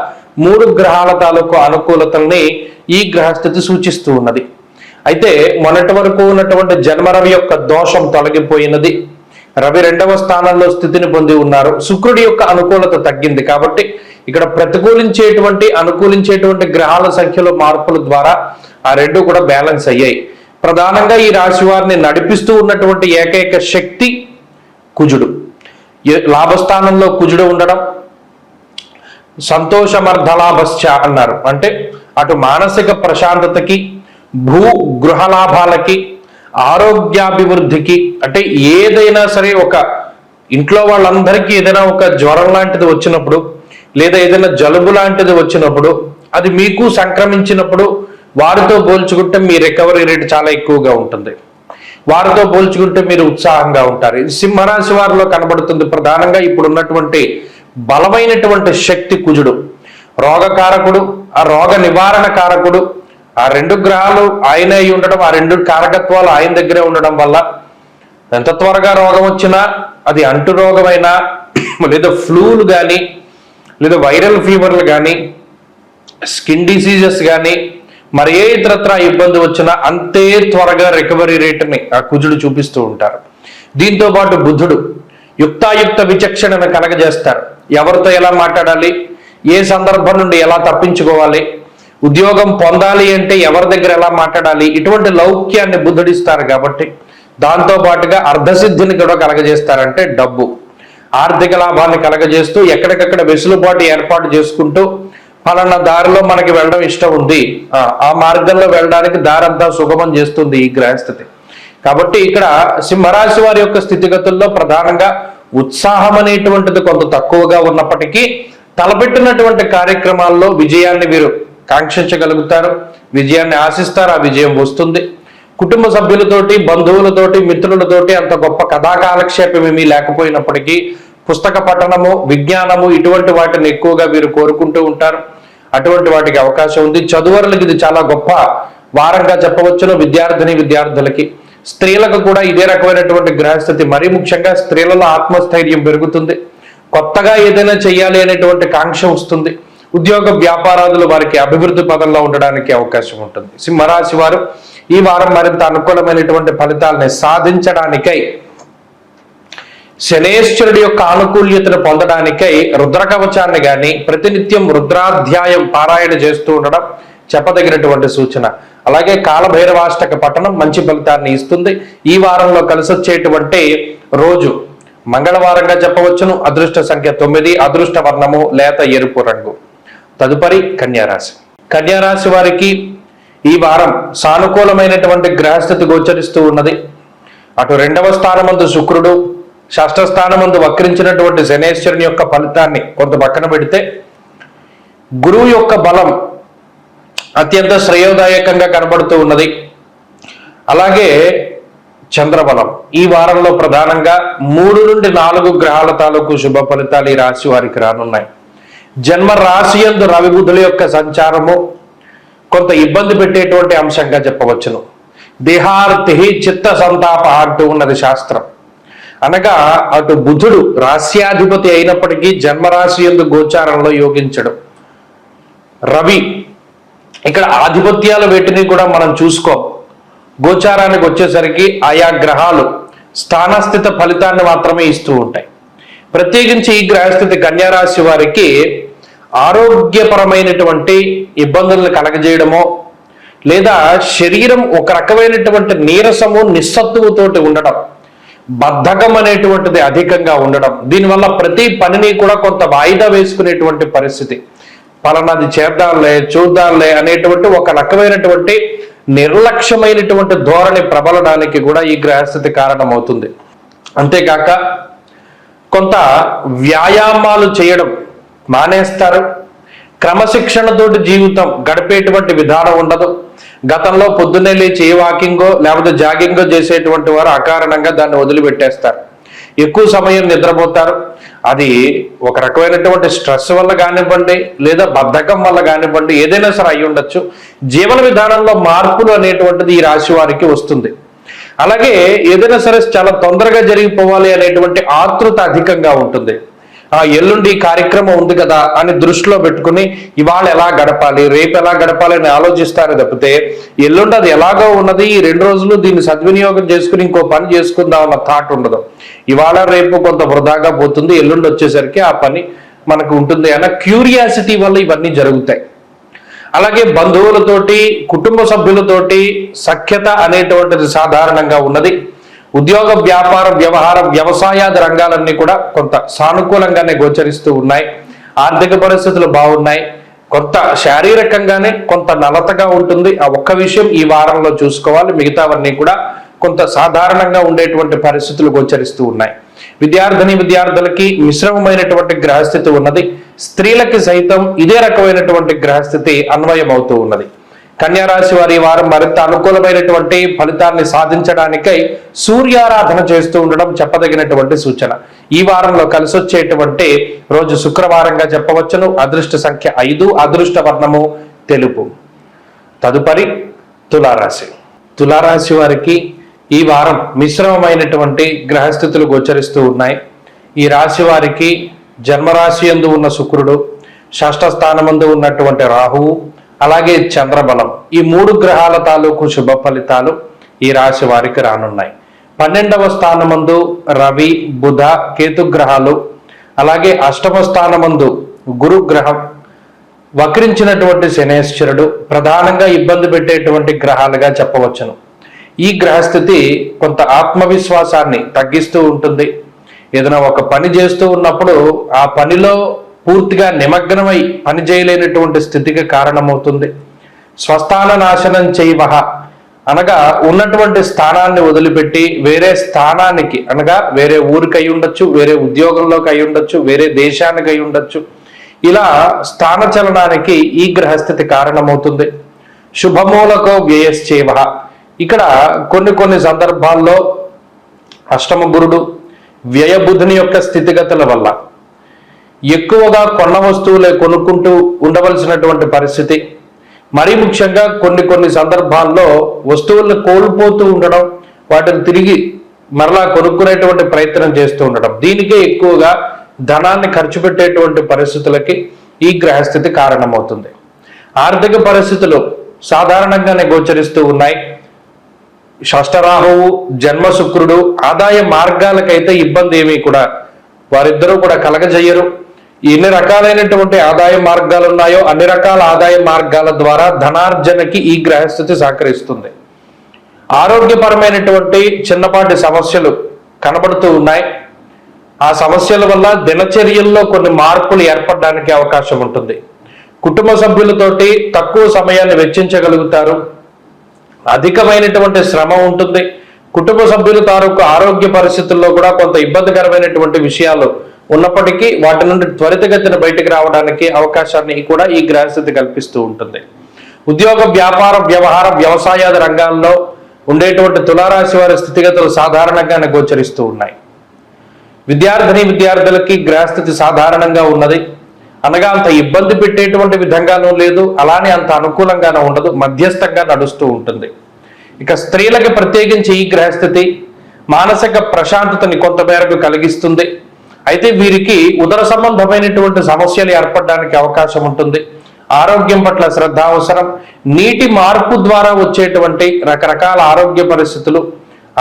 3 గ్రహాల తాలూకు అనుకూలతల్ని ఈ గ్రహస్థితి సూచిస్తూ ఉన్నది. అయితే మొన్నటి వరకు ఉన్నటువంటి జన్మరవి యొక్క దోషం తొలగిపోయినది. రవి 2వ స్థానంలో స్థితిని పొంది ఉన్నారు. శుక్రుడి యొక్క అనుకూలత తగ్గింది. కాబట్టి ఇక్కడ అనుకూలించేటువంటి గ్రహాల సంఖ్యలో మార్పుల ద్వారా ఆ రెండు కూడా బ్యాలెన్స్ అయ్యాయి. ప్రధానంగా ఈ రాశి వారిని నడిపిస్తూ ఉన్నటువంటి ఏకైక శక్తి కుజుడు. లాభస్థానంలో కుజుడు ఉండడం, సంతోషమర్ధలాభశ్చ అన్నారు. అంటే అటు మానసిక ప్రశాంతతకి, గృహ లాభాలకి, ఆరోగ్యాభివృద్ధికి, అంటే ఏదైనా సరే ఒక ఇంట్లో వాళ్ళందరికీ ఏదైనా ఒక జ్వరం లాంటిది వచ్చినప్పుడు లేదా ఏదైనా జలుబు లాంటిది వచ్చినప్పుడు అది మీకు సంక్రమించినప్పుడు వారితో పోల్చుకుంటే మీ రికవరీ రేట్ చాలా ఎక్కువగా ఉంటుంది. వారితో పోల్చుకుంటే మీరు ఉత్సాహంగా ఉంటారు. ఇది సింహరాశి వారిలో కనబడుతుంది. ప్రధానంగా ఇప్పుడు ఉన్నటువంటి బలమైనటువంటి శక్తి కుజుడు, రోగకారకుడు, ఆ రోగ నివారణ కారకుడు, ఆ రెండు గ్రహాలు ఆయన అయి ఉండడం, ఆ రెండు కారకత్వాలు ఆయన దగ్గరే ఉండడం వల్ల ఎంత త్వరగా రోగం వచ్చినా అది అంటు రోగమైనా లేదా ఫ్లూలు కానీ లేదా వైరల్ ఫీవర్లు కానీ స్కిన్ డిసీజెస్ కానీ మరి ఏ ఇతరత్ర ఇబ్బంది వచ్చినా అంతే త్వరగా రికవరీ రేటుని ఆ కుజుడు చూపిస్తూ ఉంటారు. దీంతో పాటు బుధుడు యుక్తాయుక్త విచక్షణను కలగజేస్తారు. ఎవరితో ఎలా మాట్లాడాలి, ఏ సందర్భం నుండి ఎలా తప్పించుకోవాలి, ఉద్యోగం పొందాలి అంటే ఎవరి దగ్గర ఎలా మాట్లాడాలి, ఇటువంటి లౌక్యాన్ని బుద్ధుడిస్తారు. కాబట్టి దాంతో పాటుగా అర్ధసిద్ధిని కూడా కలగజేస్తారంటే డబ్బు, ఆర్థిక లాభాన్ని కలగజేస్తూ ఎక్కడికక్కడ వెసులుబాటు ఏర్పాటు చేసుకుంటూ ఫలానా దారిలో మనకి వెళ్ళడం ఇష్టం ఉంది, ఆ మార్గంలో వెళ్ళడానికి దారంతా సుగమం చేస్తుంది ఈ గ్రహస్థితి. కాబట్టి ఇక్కడ సింహరాశి వారి యొక్క స్థితిగతుల్లో ప్రధానంగా ఉత్సాహం అనేటువంటిది కొంత తక్కువగా ఉన్నప్పటికీ తలపెట్టినటువంటి కార్యక్రమాల్లో విజయాన్ని వీరు కాంక్షించగలుగుతారు, విజయాన్ని ఆశిస్తారు, ఆ విజయం వస్తుంది. కుటుంబ సభ్యులతోటి, బంధువులతోటి, మిత్రులతోటి అంత గొప్ప కథాకాలక్షేపం ఏమీ లేకపోయినప్పటికీ పుస్తక పఠనము, విజ్ఞానము ఇటువంటి వాటిని ఎక్కువగా వీరు కోరుకుంటూ ఉంటారు. అటువంటి వాటికి అవకాశం ఉంది. చదువరులకి ఇది చాలా గొప్ప వారంగా చెప్పవచ్చును. విద్యార్థులకి, స్త్రీలకు కూడా ఇదే రకమైనటువంటి గ్రహస్థితి. మరీ ముఖ్యంగా స్త్రీలలో ఆత్మస్థైర్యం పెరుగుతుంది, కొత్తగా ఏదైనా చేయాలి అనేటువంటి కాంక్ష వస్తుంది. ఉద్యోగ వ్యాపారాదులు వారికి అభివృద్ధి పదంలో ఉండడానికి అవకాశం ఉంటుంది. సింహరాశి వారు ఈ వారం మరింత అనుకూలమైనటువంటి ఫలితాలని సాధించడానికై, శనేశ్వరుడి యొక్క ఆనుకూల్యతను పొందడానికై రుద్రకవచాన్ని కానీ ప్రతినిత్యం రుద్రాధ్యాయం పారాయణ చేస్తూ ఉండడం చెప్పదగినటువంటి సూచన. అలాగే కాలభైరవాష్టక పఠనం మంచి ఫలితాన్ని ఇస్తుంది. ఈ వారంలో కలిసొచ్చేటువంటి రోజు మంగళవారంగా చెప్పవచ్చును. అదృష్ట సంఖ్య 9, అదృష్ట వర్ణము లేత ఎరుపు రంగు. తదుపరి కన్యారాశి. కన్యారాశి వారికి ఈ వారం సానుకూలమైనటువంటి గ్రహస్థితి గోచరిస్తూ ఉన్నది. అటు 2వ స్థానమందు శుక్రుడు, 6వ స్థానమందు వక్రించినటువంటి శనేశ్వరుని యొక్క ఫలితాన్ని కొంత పక్కన పెడితే గురువు యొక్క బలం అత్యంత శ్రేయోదాయకంగా కనబడుతూ ఉన్నది. అలాగే చంద్రబలం ఈ వారంలో ప్రధానంగా 3 నుండి 4 గ్రహాల తాలూకు శుభ ఫలితాలు ఈ రాశి వారికి రానున్నాయి. జన్మ రాశి యందు రవి బుధుల యొక్క సంచారము కొంత ఇబ్బంది పెట్టేటువంటి అంశంగా చెప్పవచ్చును. దేహార్తి చిత్త సంతాప అంటూ ఉన్నది శాస్త్రం. అనగా అటు బుధుడు రాశ్యాధిపతి అయినప్పటికీ జన్మరాశి యందు గోచారంలో యోగించడం, రవి ఇక్కడ ఆధిపత్యాల వేటిని కూడా మనం చూసుకో. గోచారానికి వచ్చేసరికి ఆయా గ్రహాలు స్థానస్థిత ఫలితాన్ని మాత్రమే ఇస్తూ ఉంటాయి. ప్రత్యేకించి ఈ గ్రహస్థితి కన్యారాశి వారికి ఆరోగ్యపరమైనటువంటి ఇబ్బందులను కలగజేయడమో లేదా శరీరం ఒక రకమైనటువంటి నీరసము, నిస్సత్తువుతోటి ఉండడం, బద్ధకం అనేటువంటిది అధికంగా ఉండడం, దీనివల్ల ప్రతి పనిని కూడా కొంత వాయిదా వేసుకునేటువంటి పరిస్థితి, పలానాది చేద్దాంలే చూద్దాంలే అనేటువంటి ఒక రకమైనటువంటి నిర్లక్ష్యమైనటువంటి ధోరణి ప్రబలడానికి కూడా ఈ గ్రహస్థితి కారణమవుతుంది. అంతేకాక కొంత వ్యాయామాలు చేయడం మానేస్తారు. క్రమశిక్షణతోటి జీవితం గడిపేటువంటి విధానం ఉండదు. గతంలో పొద్దున్నే లేచి ఏ వాకింగో లేకపోతే జాగింగో చేసేటువంటి వారు అకారణంగా దాన్ని వదిలిపెట్టేస్తారు. ఎక్కువ సమయం నిద్రపోతారు. అది ఒక రకమైనటువంటి స్ట్రెస్ వల్ల కానివ్వండి లేదా బద్ధకం వల్ల కానివ్వండి, ఏదైనా సరే అయి ఉండొచ్చు. జీవన విధానంలో మార్పులు అనేటువంటిది ఈ రాశి వారికి వస్తుంది. అలాగే ఏదైనా సరే చాలా తొందరగా జరిగిపోవాలి అనేటువంటి ఆతృత అధికంగా ఉంటుంది. ఎల్లుండి ఈ కార్యక్రమం ఉంది కదా అని దృష్టిలో పెట్టుకుని ఇవాళ ఎలా గడపాలి, రేపు ఎలా గడపాలి అని ఆలోచిస్తారు తప్పితే ఎల్లుండి అది ఎలాగో ఉన్నది, ఈ 2 రోజులు దీన్ని సద్వినియోగం చేసుకుని ఇంకో పని చేసుకుందాం అన్న థాట్ ఉండదు. ఇవాళ రేపు కొంత వృధాగా పోతుంది, ఎల్లుండి వచ్చేసరికి ఆ పని మనకు ఉంటుంది అన్న క్యూరియాసిటీ వల్ల ఇవన్నీ జరుగుతాయి. అలాగే బంధువులతోటి, కుటుంబ సభ్యులతోటి సఖ్యత అనేటువంటిది సాధారణంగా ఉన్నది. ఉద్యోగ, వ్యాపార, వ్యవహార, వ్యవసాయాది రంగాలన్నీ కూడా కొంత సానుకూలంగానే గోచరిస్తూ ఉన్నాయి. ఆర్థిక పరిస్థితులు బాగున్నాయి. కొంత శారీరకంగానే కొంత నలతగా ఉంటుంది. ఆ ఒక్క విషయం ఈ వారంలో చూసుకోవాలి. మిగతావన్నీ కూడా కొంత సాధారణంగా ఉండేటువంటి పరిస్థితులు గోచరిస్తూ ఉన్నాయి. విద్యార్థులకి మిశ్రమమైనటువంటి గ్రహస్థితి ఉన్నది. స్త్రీలకి సైతం ఇదే రకమైనటువంటి గ్రహస్థితి అన్వయం అవుతూ ఉన్నది. కన్యా రాశి వారి వారం మరింత అనుకూలమైనటువంటి ఫలితాన్ని సాధించడానికై సూర్యారాధన చేస్తూ ఉండడం చెప్పదగినటువంటి సూచన. ఈ వారంలో కలిసి వచ్చేటువంటి రోజు శుక్రవారంగా చెప్పవచ్చును. అదృష్ట సంఖ్య 5, అదృష్ట వర్ణము తెలుపు. తదుపరి తులారాశి. తులారాశి వారికి ఈ వారం మిశ్రమమైనటువంటి గ్రహస్థితులు గోచరిస్తూ ఉన్నాయి. ఈ రాశి వారికి జన్మరాశి యందు ఉన్న శుక్రుడు, షష్ఠ స్థానమందు ఉన్నటువంటి రాహువు, అలాగే చంద్రబలం, ఈ 3 గ్రహాల తాలూకు శుభ ఫలితాలు ఈ రాశి వారికి రానున్నాయి. 12వ స్థానమందు రవి, బుధ, కేతు గ్రహాలు, అలాగే 8వ స్థానమందు గురు గ్రహం, వక్రించినటువంటి శనేశ్వరుడు ప్రధానంగా ఇబ్బంది పెట్టేటువంటి గ్రహాలుగా చెప్పవచ్చును. ఈ గ్రహస్థితి కొంత ఆత్మవిశ్వాసాన్ని తగ్గిస్తూ ఉంటుంది. ఏదైనా ఒక పని చేస్తూ ఉన్నప్పుడు ఆ పనిలో పూర్తిగా నిమగ్నమై పని చేయలేనటువంటి స్థితికి కారణమవుతుంది. స్వస్థాన నాశనం చేయవహ అనగా ఉన్నటువంటి స్థానాన్ని వదిలిపెట్టి వేరే స్థానానికి, అనగా వేరే ఊరికి అయి ఉండొచ్చు, వేరే ఉద్యోగంలోకి అయి ఉండొచ్చు, వేరే దేశానికి అయి ఉండొచ్చు, ఇలా స్థాన చలనానికి ఈ గ్రహస్థితి కారణమవుతుంది. శుభమూలకో వ్యయశ్చేవ. ఇక్కడ కొన్ని సందర్భాల్లో అష్టమ గురుడు వ్యయబుధుని యొక్క స్థితిగతుల వల్ల ఎక్కువగా కొన్న వస్తువులే కొనుక్కుంటూ ఉండవలసినటువంటి పరిస్థితి, మరీ ముఖ్యంగా కొన్ని సందర్భాల్లో వస్తువులను కోల్పోతూ ఉండడం, వాటిని తిరిగి మరలా కొనుక్కునేటువంటి ప్రయత్నం చేస్తూ ఉండడం, దీనికే ఎక్కువగా ధనాన్ని ఖర్చు పెట్టేటువంటి పరిస్థితులకి ఈ గ్రహస్థితి కారణమవుతుంది. ఆర్థిక పరిస్థితులు సాధారణంగానే గోచరిస్తూ ఉన్నాయి. షష్ఠరాహువు, జన్మ శుక్రుడు ఆదాయ మార్గాలకైతే ఇబ్బంది ఏమీ కూడా వారిద్దరూ కూడా కలగజేయరు. ఎన్ని రకాలైనటువంటి ఆదాయ మార్గాలు ఉన్నాయో అన్ని రకాల ఆదాయ మార్గాల ద్వారా ధనార్జనకి ఈ గ్రహస్థితి సహకరిస్తుంది. ఆరోగ్యపరమైనటువంటి చిన్నపాటి సమస్యలు కనబడుతూ ఉన్నాయి. ఆ సమస్యల వల్ల దినచర్యల్లో కొన్ని మార్పులు ఏర్పడడానికి అవకాశం ఉంటుంది. కుటుంబ సభ్యులతోటి తక్కువ సమయాన్ని వెచ్చించగలుగుతారు. అధికమైనటువంటి శ్రమ ఉంటుంది. కుటుంబ సభ్యుల తాలూకు ఆరోగ్య పరిస్థితుల్లో కూడా కొంత ఇబ్బందికరమైనటువంటి విషయాలు ఉన్నప్పటికీ వాటి నుండి త్వరితగతిన బయటకు రావడానికి అవకాశాన్ని కూడా ఈ గ్రహస్థితి కల్పిస్తూ ఉంటుంది. ఉద్యోగ, వ్యాపార, వ్యవహార, వ్యవసాయాది రంగాల్లో ఉండేటువంటి తులారాశి వారి స్థితిగతులు సాధారణంగానే గోచరిస్తూ ఉన్నాయి. విద్యార్థులకి గ్రహస్థితి సాధారణంగా ఉన్నది. అనగా అంత ఇబ్బంది పెట్టేటువంటి విధంగానూ లేదు, అలానే అంత అనుకూలంగానూ ఉండదు, మధ్యస్థంగా నడుస్తూ ఉంటుంది. ఇక స్త్రీలకు ప్రత్యేకించి ఈ గ్రహస్థితి మానసిక ప్రశాంతతని కొంతమేరకు కలిగిస్తుంది. అయితే వీరికి ఉదర సంబంధమైనటువంటి సమస్యలు ఏర్పడడానికి అవకాశం ఉంటుంది. ఆరోగ్యం పట్ల శ్రద్ధ అవసరం. నీటి మార్పు ద్వారా వచ్చేటువంటి రకరకాల ఆరోగ్య పరిస్థితులు,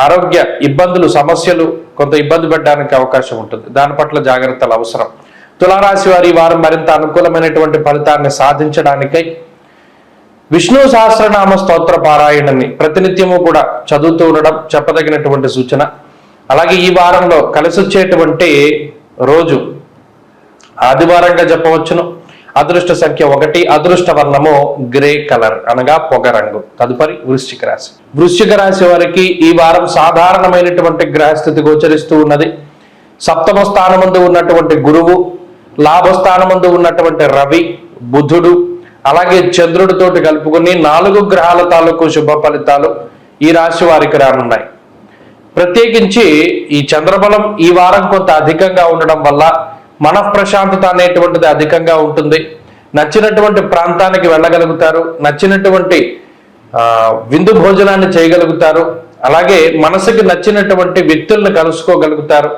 ఆరోగ్య ఇబ్బందులు, సమస్యలు కొంత ఇబ్బంది పెట్టడానికి అవకాశం ఉంటుంది. దాని పట్ల జాగ్రత్తలు అవసరం. తులారాశి వారి వారం మరింత అనుకూలమైనటువంటి ఫలితాన్ని సాధించడానికై విష్ణు సహస్రనామ స్తోత్ర పారాయణని ప్రతినిత్యము కూడా చదువుతూ ఉండడం చెప్పదగినటువంటి సూచన. అలాగే ఈ వారంలో కలిసి వచ్చేటువంటి రోజు ఆదివారంగా చెప్పవచ్చును. అదృష్ట సంఖ్య 1, అదృష్ట వర్ణము గ్రే కలర్ అనగా పొగరంగు. తదుపరి వృశ్చిక రాశి. వృశ్చిక రాశి వారికి ఈ వారం సాధారణమైనటువంటి గ్రహస్థితి గోచరిస్తూ ఉన్నది. సప్తమ స్థానమందు ఉన్నటువంటి గురువు, లాభస్థానమందు ఉన్నటువంటి రవి, బుధుడు, అలాగే చంద్రుడితోటి కలుపుకుని 4 గ్రహాల తాలూకు శుభ ఫలితాలు ఈ రాశి వారికి రానున్నాయి. ప్రత్యేకించి ఈ చంద్రబలం ఈ వారం కొంత అధికంగా ఉండడం వల్ల మనఃప్రశాంతత అనేటువంటిది అధికంగా ఉంటుంది. నచ్చినటువంటి ప్రాంతానికి వెళ్ళగలుగుతారు, నచ్చినటువంటి విందు భోజనాన్ని చేయగలుగుతారు, అలాగే మనసుకి నచ్చినటువంటి వ్యక్తులను కలుసుకోగలుగుతారు.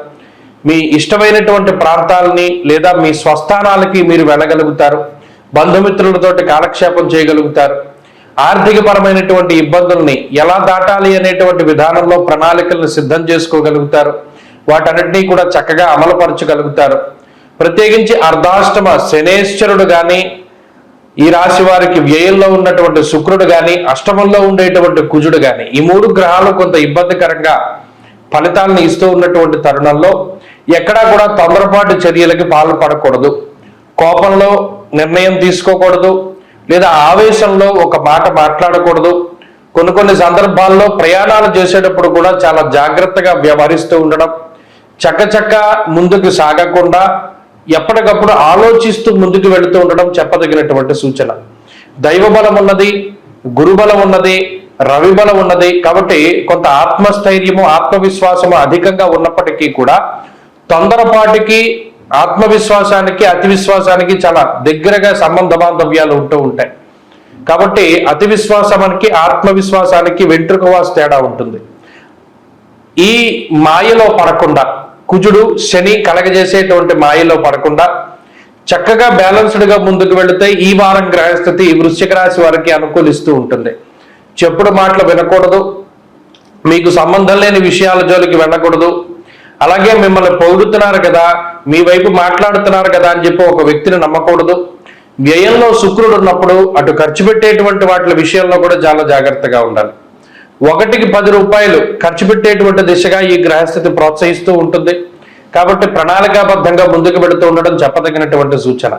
మీ ఇష్టమైనటువంటి ప్రాంతాలని లేదా మీ స్వస్థానాలకి మీరు వెళ్ళగలుగుతారు. బంధుమిత్రులతోటి కాలక్షేపం చేయగలుగుతారు. ఆర్థిక పరమైనటువంటి ఇబ్బందుల్ని ఎలా దాటాలి అనేటువంటి విధానంలో ప్రణాళికలను సిద్ధం చేసుకోగలుగుతారు. వాటన్నిటినీ కూడా చక్కగా అమలుపరచగలుగుతారు. ప్రత్యేకించి అర్ధాష్టమ శనేశ్వరుడు కానీ, ఈ రాశి వారికి వ్యయంలో ఉన్నటువంటి శుక్రుడు కానీ, అష్టమంలో ఉండేటువంటి కుజుడు కానీ, ఈ 3 గ్రహాలు కొంత ఇబ్బందికరంగా ఫలితాలను ఇస్తూ ఉన్నటువంటి తరుణంలో ఎక్కడా కూడా తొందరపాటు చర్యలకి పాల్పడకూడదు. కోపంలో నిర్ణయం తీసుకోకూడదు, లేదా ఆవేశంలో ఒక మాట మాట్లాడకూడదు. కొన్ని సందర్భాల్లో ప్రయాణాలు చేసేటప్పుడు కూడా చాలా జాగ్రత్తగా వ్యవహరిస్తూ ఉండడం, చక్కచక్క ముందుకు సాగకుండా ఎప్పటికప్పుడు ఆలోచిస్తూ ముందుకు వెళుతూ ఉండడం చెప్పదగినటువంటి సూచన. దైవబలం ఉన్నది, గురుబలం ఉన్నది, రవి బలం ఉన్నది. కాబట్టి కొంత ఆత్మస్థైర్యము, ఆత్మవిశ్వాసము అధికంగా ఉన్నప్పటికీ కూడా తొందరపాటికి ఆత్మవిశ్వాసానికి, అతి విశ్వాసానికి చాలా దగ్గరగా సంబంధ బాంధవ్యాలు ఉంటూ ఉంటాయి. కాబట్టి అతి విశ్వాసానికి, ఆత్మవిశ్వాసానికి వెంట్రుకవాసు తేడా ఉంటుంది. ఈ మాయలో పడకుండా, కుజుడు శని కలగజేసేటువంటి మాయలో పడకుండా చక్కగా బ్యాలెన్స్డ్గా ముందుకు వెళితే ఈ వారం గ్రహస్థితి వృశ్చిక రాశి వారికి అనుకూలిస్తూ ఉంటుంది. చెప్పుడు మాటలు వినకూడదు, మీకు సంబంధం లేని విషయాల జోలికి వెళ్ళకూడదు. అలాగే మిమ్మల్ని పొగుడుతున్నారు కదా, మీ వైపు మాట్లాడుతున్నారు కదా అని చెప్పి ఒక వ్యక్తిని నమ్మకూడదు. వ్యయంలో శుక్రుడు ఉన్నప్పుడు అటు ఖర్చు పెట్టేటువంటి వాటి విషయంలో కూడా చాలా జాగ్రత్తగా ఉండాలి. 1కి 10 రూపాయలు ఖర్చు పెట్టేటువంటి దిశగా ఈ గ్రహస్థితి ప్రోత్సహిస్తూ ఉంటుంది. కాబట్టి ప్రణాళికాబద్ధంగా ముందుకు వెళుతూ ఉండడం చెప్పదగినటువంటి సూచన.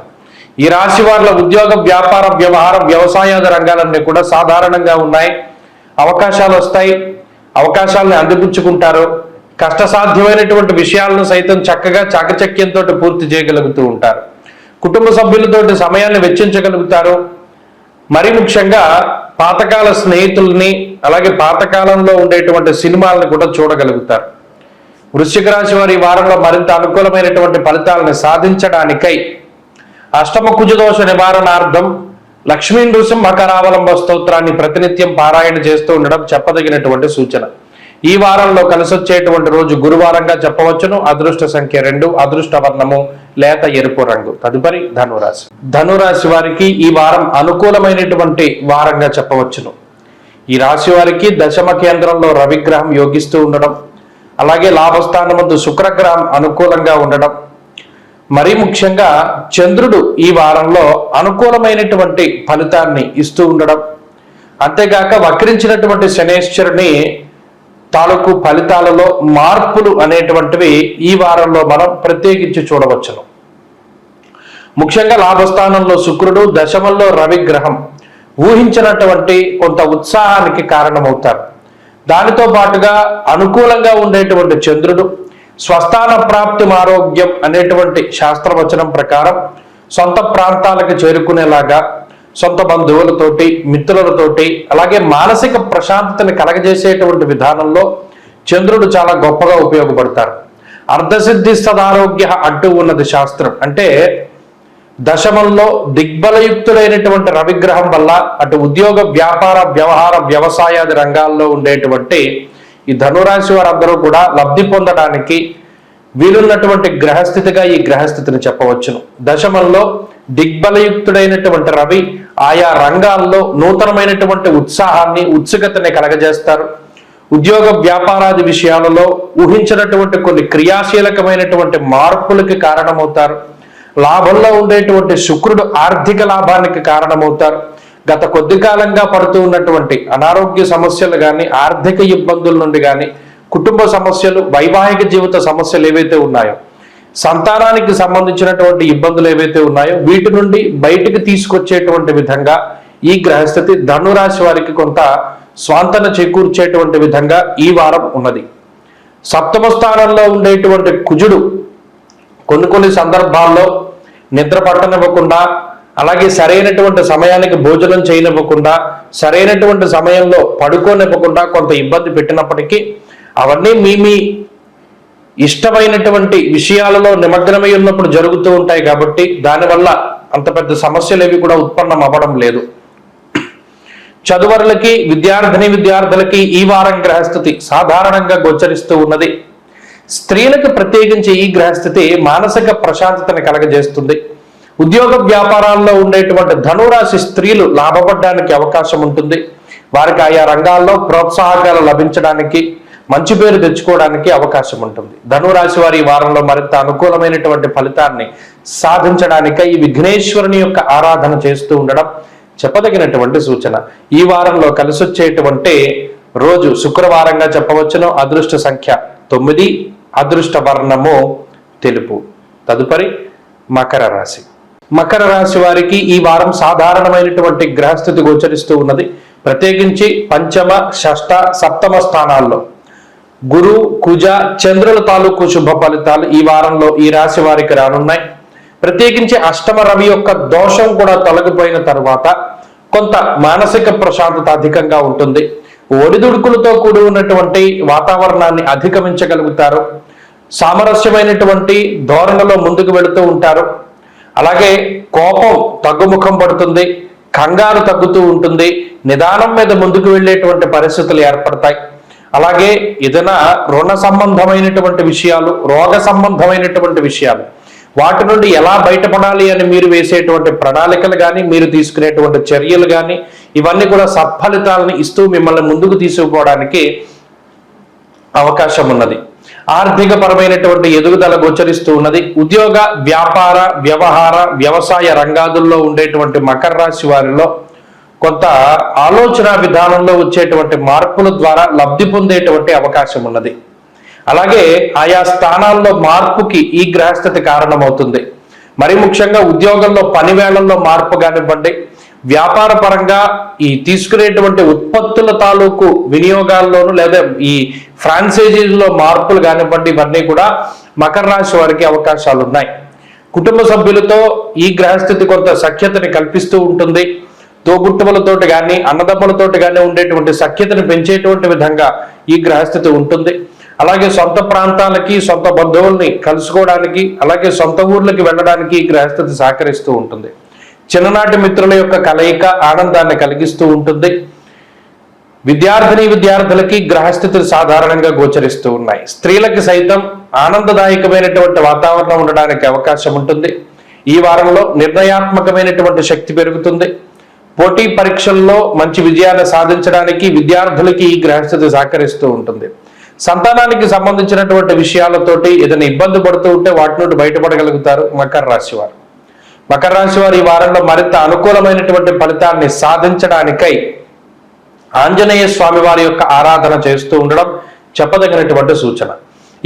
ఈ రాశి వారిలో ఉద్యోగ, వ్యాపార, వ్యవహారం, వ్యవసాయాది రంగాలన్నీ కూడా సాధారణంగా ఉన్నాయి. అవకాశాలు వస్తాయి, అవకాశాలను అందిపుచ్చుకుంటారు. కష్టసాధ్యమైనటువంటి విషయాలను సైతం చక్కగా చాకచక్యంతో పూర్తి చేయగలుగుతూ ఉంటారు. కుటుంబ సభ్యులతోటి సమయాన్ని వెచ్చించగలుగుతారు. మరి ముఖ్యంగా పాతకాల స్నేహితుల్ని, అలాగే పాతకాలంలో ఉండేటువంటి సినిమాలను కూడా చూడగలుగుతారు. వృశ్చిక రాశి వారి వారంలో మరింత అనుకూలమైనటువంటి ఫలితాలను సాధించడానికై అష్టమ కుజదోష నివారణార్థం లక్ష్మీ నృసింహకరావలంబ స్తోత్రాన్ని ప్రతినిత్యం పారాయణ చేస్తూ ఉండడం చెప్పదగినటువంటి సూచన. ఈ వారంలో కలిసొచ్చేటువంటి రోజు గురువారంగా చెప్పవచ్చును. అదృష్ట సంఖ్య 2, అదృష్ట వర్ణము లేత ఎరుపు రంగు. తదుపరి ధనురాశి. ధనురాశి వారికి ఈ వారం అనుకూలమైనటువంటి వారంగా చెప్పవచ్చును. ఈ రాశి వారికి దశమ కేంద్రంలో రవిగ్రహం యోగిస్తూ ఉండడం, అలాగే లాభస్థానమందు శుక్రగ్రహం అనుకూలంగా ఉండడం, మరీ ముఖ్యంగా చంద్రుడు ఈ వారంలో అనుకూలమైనటువంటి ఫలితాన్ని ఇస్తూ ఉండడం, అంతేగాక వక్రించినటువంటి శనేశ్వరుని తాలూకు ఫలితాలలో మార్పులు అనేటువంటివి ఈ వారంలో మనం ప్రత్యేకించి చూడవచ్చును. ముఖ్యంగా లాభస్థానంలో శుక్రుడు, దశమంలో రవిగ్రహం ఊహించినటువంటి కొంత ఉత్సాహానికి కారణమవుతారు. దానితో పాటుగా అనుకూలంగా ఉండేటువంటి చంద్రుడు స్వస్థాన ప్రాప్తి ఆరోగ్యం అనేటువంటి శాస్త్రవచనం ప్రకారం సొంత ప్రాంతాలకు చేరుకునేలాగా, సొంత బంధువులతోటి, మిత్రులతోటి, అలాగే మానసిక ప్రశాంతతని కలగజేసేటువంటి విధానంలో చంద్రుడు చాలా గొప్పగా ఉపయోగపడతారు. అర్ధసిద్ధి సదారోగ్య అంటూ ఉన్నది శాస్త్రం. అంటే దశమంలో దిగ్బలయుక్తుడైనటువంటి రవిగ్రహం వల్ల అటు ఉద్యోగ, వ్యాపార, వ్యవహార, వ్యవసాయాది రంగాల్లో ఉండేటువంటి ఈ ధనురాశి వారందరూ కూడా లబ్ధి పొందడానికి వీలున్నటువంటి గ్రహస్థితిగా ఈ గ్రహస్థితిని చెప్పవచ్చును. దశమంలో దిగ్బలయుక్తుడైనటువంటి రవి ఆయా రంగాల్లో నూతనమైనటువంటి ఉత్సాహాన్ని, ఉత్సుకతని కలగజేస్తారు. ఉద్యోగ, వ్యాపారాది విషయాలలో ఊహించినటువంటి కొన్ని క్రియాశీలకమైనటువంటి మార్పులకి కారణమవుతారు. లాభంలో ఉండేటువంటి శుక్రుడు ఆర్థిక లాభానికి కారణమవుతారు. గత కొద్ది కాలంగా పడుతూ ఉన్నటువంటి అనారోగ్య సమస్యలు కానీ, ఆర్థిక ఇబ్బందుల నుండి కానీ, కుటుంబ సమస్యలు, వైవాహిక జీవిత సమస్యలు ఏవైతే ఉన్నాయో, సంతానానికి సంబంధించినటువంటి ఇబ్బందులు ఏవైతే ఉన్నాయో వీటి నుండి బయటికి తీసుకొచ్చేటువంటి విధంగా ఈ గ్రహస్థితి ధనురాశి వారికి కొంత స్వాంతన చేకూర్చేటువంటి విధంగా ఈ వారం ఉన్నది. సప్తమ స్థానంలో ఉండేటువంటి కుజుడు కొన్ని సందర్భాల్లో నిద్ర పట్టనివ్వకుండా, అలాగే సరైనటువంటి సమయానికి భోజనం చేయనివ్వకుండా, సరైనటువంటి సమయంలో పడుకోనివ్వకుండా కొంత ఇబ్బంది పెట్టినప్పటికీ అవన్నీ మీ ఇష్టమైనటువంటి విషయాలలో నిమగ్నమై ఉన్నప్పుడు జరుగుతూ ఉంటాయి. కాబట్టి దానివల్ల అంత పెద్ద సమస్యలు ఏవి కూడా ఉత్పన్నం అవ్వడం లేదు. చదువరులకి, విద్యార్థులకి ఈ వారం గ్రహస్థితి సాధారణంగా గోచరిస్తూ ఉన్నది. స్త్రీలకు ప్రత్యేకించి ఈ గ్రహస్థితి మానసిక ప్రశాంతతని కలగజేస్తుంది. ఉద్యోగ, వ్యాపారాల్లో ఉండేటువంటి ధనురాశి స్త్రీలు లాభపడడానికి అవకాశం ఉంటుంది. వారికి ఆయా రంగాల్లో ప్రోత్సాహకాలు లభించడానికి, మంచి పేరు తెచ్చుకోవడానికి అవకాశం ఉంటుంది. ధనురాశి వారి ఈ వారంలో మరింత అనుకూలమైనటువంటి ఫలితాన్ని సాధించడానికై ఈ విఘ్నేశ్వరుని యొక్క ఆరాధన చేస్తూ ఉండడం చెప్పదగినటువంటి సూచన. ఈ వారంలో కలిసొచ్చేటువంటి రోజు శుక్రవారంగా చెప్పవచ్చును. అదృష్ట సంఖ్య 9, అదృష్ట వర్ణము తెలుపు. తదుపరి మకర రాశి. మకర రాశి వారికి ఈ వారం సాధారణమైనటువంటి గ్రహస్థితి గోచరిస్తూ ఉన్నది. ప్రత్యేకించి పంచమ, షష్ఠ, సప్తమ స్థానాల్లో గురు, కుజ, చంద్రుల తాలూకు శుభ ఫలితాలు ఈ వారంలో ఈ రాశి వారికి రానున్నాయి. ప్రత్యేకించి అష్టమ రవి యొక్క దోషం కూడా తొలగిపోయిన తరువాత కొంత మానసిక ప్రశాంతత అధికంగా ఉంటుంది. ఒడిదుడుకులతో కూడి ఉన్నటువంటి వాతావరణాన్ని అధిగమించగలుగుతారు. సామరస్యమైనటువంటి ధోరణిలో ముందుకు వెళుతూ ఉంటారు. అలాగే కోపం తగ్గుముఖం పడుతుంది, కంగారు తగ్గుతూ ఉంటుంది, నిదానం మీద ముందుకు వెళ్ళేటువంటి పరిస్థితులు ఏర్పడతాయి. అలాగే ఏదైనా రుణ సంబంధమైనటువంటి విషయాలు, రోగ సంబంధమైనటువంటి విషయాలు, వాటి నుండి ఎలా బయటపడాలి అని మీరు వేసేటువంటి ప్రణాళికలు కానీ, మీరు తీసుకునేటువంటి చర్యలు కానీ, ఇవన్నీ కూడా సత్ఫలితాలను ఇస్తూ మిమ్మల్ని ముందుకు తీసుకుపోవడానికి అవకాశం ఉన్నది. ఆర్థిక పరమైనటువంటి ఎదుగుదల గోచరిస్తూ ఉన్నది. ఉద్యోగ, వ్యాపార, వ్యవహార, వ్యవసాయ రంగాదుల్లో ఉండేటువంటి మకర రాశి వారిలో కొంత ఆలోచన విధానంలో వచ్చేటువంటి మార్పుల ద్వారా లబ్ధి పొందేటువంటి అవకాశం ఉన్నది. అలాగే ఆయా స్థానాల్లో మార్పుకి ఈ గ్రహస్థితి కారణమవుతుంది. మరి ముఖ్యంగా ఉద్యోగంలో పని వేళల్లో మార్పు కానివ్వండి, వ్యాపార పరంగా ఈ తీసుకునేటువంటి ఉత్పత్తుల తాలూకు వినియోగాల్లోనూ లేదా ఈ ఫ్రాంచైజీలో మార్పులు కానివ్వండి, ఇవన్నీ కూడా మకర రాశి వారికి అవకాశాలు ఉన్నాయి. కుటుంబ సభ్యులతో ఈ గ్రహస్థితి కొంత సఖ్యతని కల్పిస్తూ ఉంటుంది. తోబుట్టువులతోటి కానీ, అన్నదమ్ములతోటి కానీ ఉండేటువంటి సఖ్యతను పెంచేటువంటి విధంగా ఈ గ్రహస్థితి ఉంటుంది. అలాగే సొంత ప్రాంతాలకి, సొంత బంధువుల్ని కలుసుకోవడానికి, అలాగే సొంత ఊర్లకి వెళ్ళడానికి ఈ గ్రహస్థితి సహకరిస్తూ ఉంటుంది. చిన్ననాటి మిత్రుల యొక్క కలయిక ఆనందాన్ని కలిగిస్తూ ఉంటుంది. విద్యార్థులకి గ్రహస్థితులు సాధారణంగా గోచరిస్తూ ఉన్నాయి. స్త్రీలకి సైతం ఆనందదాయకమైనటువంటి వాతావరణం ఉండడానికి అవకాశం ఉంటుంది. ఈ వారంలో నిర్ణయాత్మకమైనటువంటి శక్తి పెరుగుతుంది. పోటీ పరీక్షల్లో మంచి విజయాన్ని సాధించడానికి విద్యార్థులకి ఈ గ్రహస్థితి సహకరిస్తూ ఉంటుంది. సంతానానికి సంబంధించినటువంటి విషయాలతోటి ఏదైనా ఇబ్బంది పడుతూ ఉంటే వాటి నుండి బయటపడగలుగుతారు మకర రాశి వారు. మకర రాశి వారు ఈ వారంలో మరింత అనుకూలమైనటువంటి ఫలితాన్ని సాధించడానికై ఆంజనేయ స్వామి వారి యొక్క ఆరాధన చేస్తూ ఉండడం చెప్పదగినటువంటి సూచన.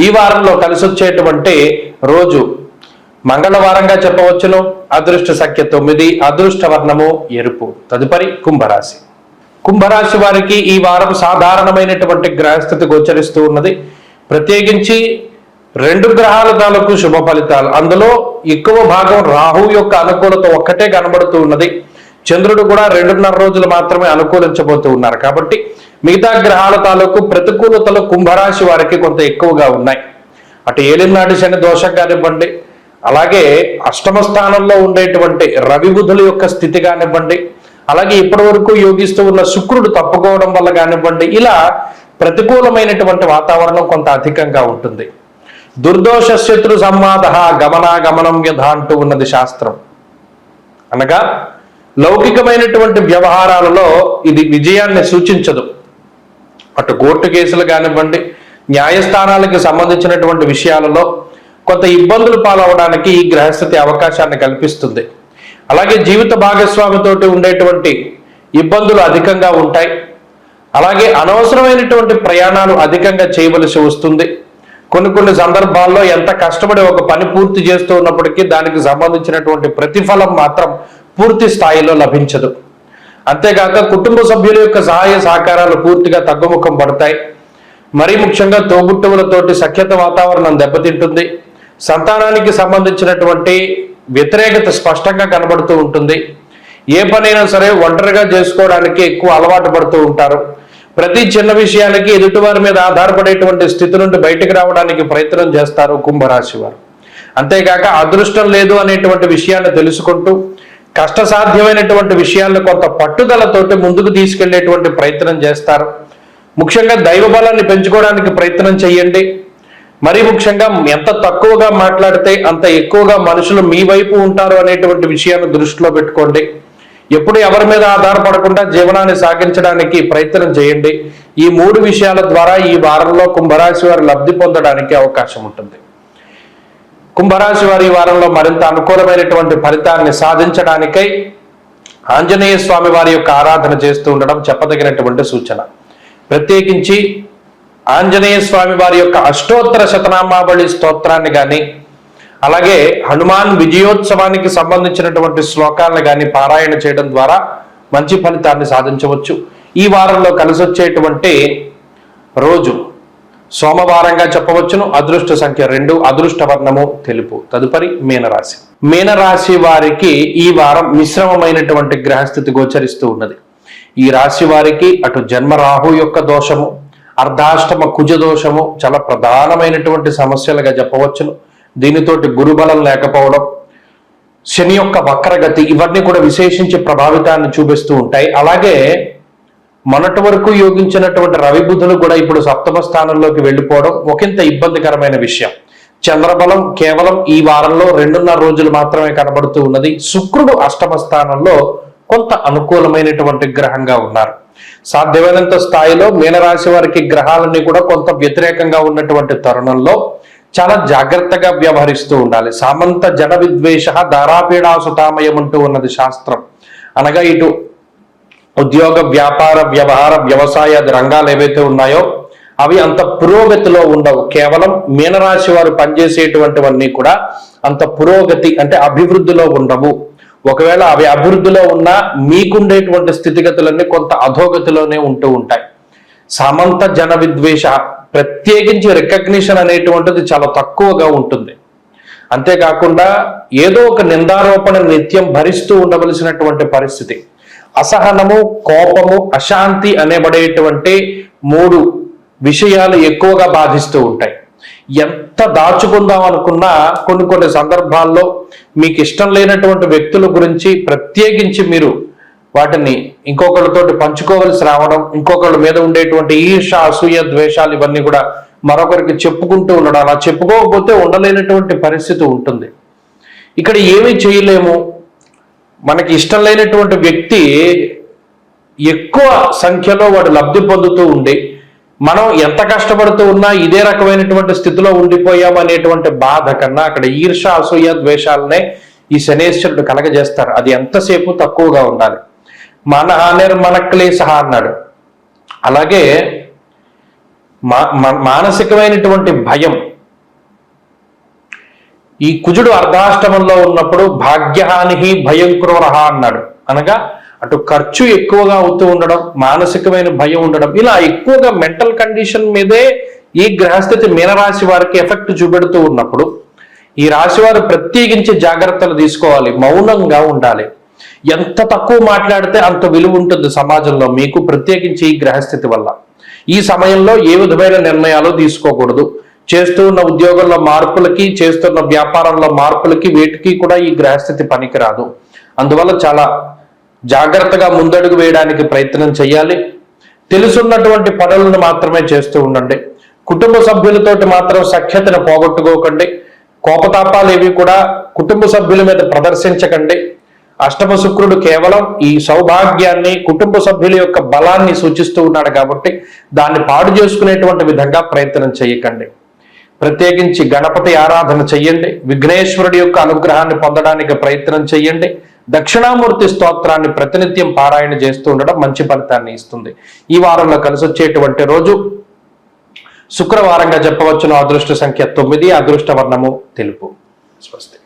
ఈ వారంలో కలిసి వచ్చేటువంటి రోజు మంగళవారంగా చెప్పవచ్చును. అదృష్ట సంఖ్య 9, అదృష్ట వర్ణము ఎరుపు. తదుపరి కుంభరాశి. కుంభరాశి వారికి ఈ వారం సాధారణమైనటువంటి గ్రహస్థితి గోచరిస్తూ ఉన్నది. ప్రత్యేకించి 2 గ్రహాల తాలూకు శుభ ఫలితాలు, అందులో ఎక్కువ భాగం రాహు యొక్క అనుకూలత ఒక్కటే కనబడుతూ ఉన్నది. చంద్రుడు కూడా 2.5 రోజులు మాత్రమే అనుకూలించబోతూ ఉన్నారు. కాబట్టి మిగతా గ్రహాల తాలూకు ప్రతికూలతలు కుంభరాశి వారికి కొంత ఎక్కువగా ఉన్నాయి. అటు ఏలినాటి శని దోషం కానివ్వండి, అలాగే అష్టమ స్థానంలో ఉండేటువంటి రవి బుధుల యొక్క స్థితి కానివ్వండి, అలాగే ఇప్పటి వరకు యోగిస్తూ ఉన్న శుక్రుడు తప్పుకోవడం వల్ల కానివ్వండి, ఇలా ప్రతికూలమైనటువంటి వాతావరణం కొంత అధికంగా ఉంటుంది. దుర్దోష శత్రు సంవాద గమనాగమనం యథ అంటూ ఉన్నది శాస్త్రం. అనగా లౌకికమైనటువంటి వ్యవహారాలలో ఇది విజయాన్ని సూచించదు. అటు కోర్టు కేసులు కానివ్వండి, న్యాయస్థానాలకు సంబంధించినటువంటి విషయాలలో కొంత ఇబ్బందులు పాలవడానికి ఈ గ్రహస్థితి అవకాశాన్ని కల్పిస్తుంది. అలాగే జీవిత భాగస్వామితోటి ఉండేటువంటి ఇబ్బందులు అధికంగా ఉంటాయి. అలాగే అనవసరమైనటువంటి ప్రయాణాలు అధికంగా చేయవలసి వస్తుంది. కొన్ని సందర్భాల్లో ఎంత కష్టపడి ఒక పని పూర్తి చేస్తూ ఉన్నప్పటికీ దానికి సంబంధించినటువంటి ప్రతిఫలం మాత్రం పూర్తి స్థాయిలో లభించదు. అంతేగాక కుటుంబ సభ్యుల యొక్క సహాయ సహకారాలు పూర్తిగా తగ్గుముఖం పడతాయి. మరీ ముఖ్యంగా తోబుట్టువులతోటి సఖ్యత వాతావరణం దెబ్బతింటుంది. సంతానానికి సంబంధించినటువంటి వ్యతిరేకత స్పష్టంగా కనబడుతూ ఉంటుంది. ఏ పనైనా సరే ఒంటరిగా చేసుకోవడానికి ఎక్కువ అలవాటు పడుతూ ఉంటారు. ప్రతి చిన్న విషయానికి ఎదుటివారి మీద ఆధారపడేటువంటి స్థితి నుండి బయటకు రావడానికి ప్రయత్నం చేస్తారు కుంభరాశి వారు. అంతేకాక అదృష్టం లేదు అనేటువంటి విషయాన్ని తెలుసుకుంటూ కష్టసాధ్యమైనటువంటి విషయాలను కొంత పట్టుదలతోటి ముందుకు తీసుకెళ్లేటువంటి ప్రయత్నం చేస్తారు. ముఖ్యంగా దైవ బలాన్ని పెంచుకోవడానికి ప్రయత్నం చేయండి. మరీ ముఖ్యంగా ఎంత తక్కువగా మాట్లాడితే అంత ఎక్కువగా మనుషులు మీ వైపు ఉంటారు అనేటువంటి విషయాన్ని దృష్టిలో పెట్టుకోండి. ఎప్పుడు ఎవరి మీద ఆధారపడకుండా జీవనాన్ని సాగించడానికి ప్రయత్నం చేయండి. ఈ 3 విషయాల ద్వారా ఈ వారంలో కుంభరాశి వారు లబ్ధి పొందడానికి అవకాశం ఉంటుంది. కుంభరాశి వారి ఈ వారంలో మరింత అనుకూలమైనటువంటి ఫలితాన్ని సాధించడానికై ఆంజనేయ స్వామి వారి యొక్క ఆరాధన చేస్తూ ఉండడం చెప్పదగినటువంటి సూచన. ప్రత్యేకించి ఆంజనేయ స్వామి వారి యొక్క అష్టోత్తర శతనామావళి స్తోత్రాన్ని కానీ, అలాగే హనుమాన్ విజయోత్సవానికి సంబంధించినటువంటి శ్లోకాలను కానీ పారాయణ చేయడం ద్వారా మంచి ఫలితాన్ని సాధించవచ్చు. ఈ వారంలో కలిసి వచ్చేటువంటి రోజు సోమవారంగా చెప్పవచ్చును. అదృష్ట సంఖ్య 2, అదృష్ట వర్ణము తెలుపు. తదుపరి మీనరాశి. మీనరాశి వారికి ఈ వారం మిశ్రమమైనటువంటి గ్రహస్థితి గోచరిస్తూ ఉన్నది. ఈ రాశి వారికి అటు జన్మ రాహు యొక్క దోషము, అర్ధాష్టమ కుజ దోషము చాలా ప్రధానమైనటువంటి సమస్యలుగా చెప్పవచ్చును. దీనితోటి గురుబలం లేకపోవడం, శని యొక్క వక్రగతి, ఇవన్నీ కూడా విశేషించి ప్రభావితాన్ని చూపిస్తూ ఉంటాయి. అలాగే మొన్నటి వరకు యోగించినటువంటి రవి బుధులు కూడా ఇప్పుడు సప్తమ స్థానంలోకి వెళ్ళిపోవడం ఒకంత ఇబ్బందికరమైన విషయం. చంద్రబలం కేవలం ఈ వారంలో 2.5 రోజులు మాత్రమే కనబడుతూ ఉన్నది. శుక్రుడు అష్టమ స్థానంలో కొంత అనుకూలమైనటువంటి గ్రహంగా ఉన్నారు. సాధ్యమైనంత స్థాయిలో మీనరాశి వారికి గ్రహాలన్నీ కూడా కొంత వ్యతిరేకంగా ఉన్నటువంటి తరుణంలో చాలా జాగ్రత్తగా వ్యవహరిస్తూ ఉండాలి. సామంత జన విద్వేష దారాపీడాసుతామయం అంటూ ఉన్నది శాస్త్రం. అనగా ఇటు ఉద్యోగ, వ్యాపార, వ్యవహార, వ్యవసాయాది రంగాలు ఏవైతే ఉన్నాయో అవి అంత పురోగతిలో ఉండవు. కేవలం మీనరాశి వారు పనిచేసేటువంటివన్నీ కూడా అంత పురోగతి అంటే అభివృద్ధిలో ఉండవు. ఒకవేళ అవి అభివృద్ధిలో ఉన్నా మీకుండేటువంటి స్థితిగతులన్నీ కొంత అధోగతిలోనే ఉంటూ ఉంటాయి. సామంత జన విద్వేష, ప్రత్యేకించి రికగ్నిషన్ అనేటువంటిది చాలా తక్కువగా ఉంటుంది. అంతేకాకుండా ఏదో ఒక నిందారోపణ నిత్యం భరిస్తూ ఉండవలసినటువంటి పరిస్థితి. అసహనము, కోపము, అశాంతి అనేబడేటువంటి 3 విషయాలు ఎక్కువగా బాధిస్తూ ఉంటాయి. ఎంత దాచుకుందాం అనుకున్నా కొన్ని సందర్భాల్లో మీకు ఇష్టం లేనటువంటి వ్యక్తుల గురించి ప్రత్యేకించి మీరు వాటిని ఇంకొకరితోటి పంచుకోవలసి రావడం, ఇంకొకళ్ళ మీద ఉండేటువంటి ఈర్ష, అసూయ, ద్వేషాలు ఇవన్నీ కూడా మరొకరికి చెప్పుకుంటూ ఉండడం, అలా చెప్పుకోకపోతే ఉండలేనటువంటి పరిస్థితి ఉంటుంది. ఇక్కడ ఏమీ చేయలేము. మనకి ఇష్టం లేనటువంటి వ్యక్తి ఎక్కువ సంఖ్యలో వాడు లబ్ధి పొందుతూ ఉండి మనం ఎంత కష్టపడుతూ ఉన్నా ఇదే రకమైనటువంటి స్థితిలో ఉండిపోయామనేటువంటి బాధ కన్నా అక్కడ ఈర్ష, అసూయ, ద్వేషాలనే ఈ శనేశ్వరుడు కలగజేస్తారు. అది ఎంతసేపు తక్కువగా ఉండాలి. మన హానిర్మనక్లేశ అన్నాడు. అలాగే మానసికమైనటువంటి భయం, ఈ కుజుడు అర్ధాష్టమంలో ఉన్నప్పుడు భాగ్యహాని భయం క్రూరహ అన్నాడు. అనగా అటు ఖర్చు ఎక్కువగా అవుతూ ఉండడం, మానసికమైన భయం ఉండడం, ఇలా ఎక్కువగా మెంటల్ కండిషన్ మీదే ఈ గ్రహస్థితి మీనరాశి వారికి ఎఫెక్ట్ చూపెడుతూ ఉన్నప్పుడు ఈ రాశి వారు ప్రత్యేకించి జాగ్రత్తలు తీసుకోవాలి. మౌనంగా ఉండాలి. ఎంత తక్కువ మాట్లాడితే అంత విలువ ఉంటుంది సమాజంలో మీకు, ప్రత్యేకించి ఈ గ్రహస్థితి వల్ల. ఈ సమయంలో ఏ విధమైన నిర్ణయాలు తీసుకోకూడదు. చేస్తూ ఉన్న ఉద్యోగంలో మార్పులకి, చేస్తున్న వ్యాపారంలో మార్పులకి, వీటికి కూడా ఈ గ్రహస్థితి పనికిరాదు. అందువల్ల చాలా జాగ్రత్తగా ముందడుగు వేయడానికి ప్రయత్నం చేయాలి. తెలుసున్నటువంటి పనులను మాత్రమే చేస్తూ ఉండండి. కుటుంబ సభ్యులతోటి మాత్రం సఖ్యతను పోగొట్టుకోకండి. కోపతాపాలు ఏవి కూడా కుటుంబ సభ్యుల మీద ప్రదర్శించకండి. అష్టమ శుక్రుడు కేవలం ఈ సౌభాగ్యాన్ని, కుటుంబ సభ్యుల యొక్క బలాన్ని సూచిస్తూ ఉన్నాడు కాబట్టి దాన్ని పాడు చేసుకునేటువంటి విధంగా ప్రయత్నం చేయకండి. ప్రత్యేకించి గణపతి ఆరాధన చెయ్యండి. విఘ్నేశ్వరుడి యొక్క అనుగ్రహాన్ని పొందడానికి ప్రయత్నం చెయ్యండి. దక్షిణామూర్తి స్తోత్రాన్ని ప్రతినిత్యం పారాయణ చేస్తూ ఉండడం మంచి ఫలితాన్ని ఇస్తుంది. ఈ వారంలో కలిసి వచ్చేటువంటి రోజు శుక్రవారంగా చెప్పవచ్చును. అదృష్ట సంఖ్య 9, అదృష్ట వర్ణము తెలుపు. స్వస్తి.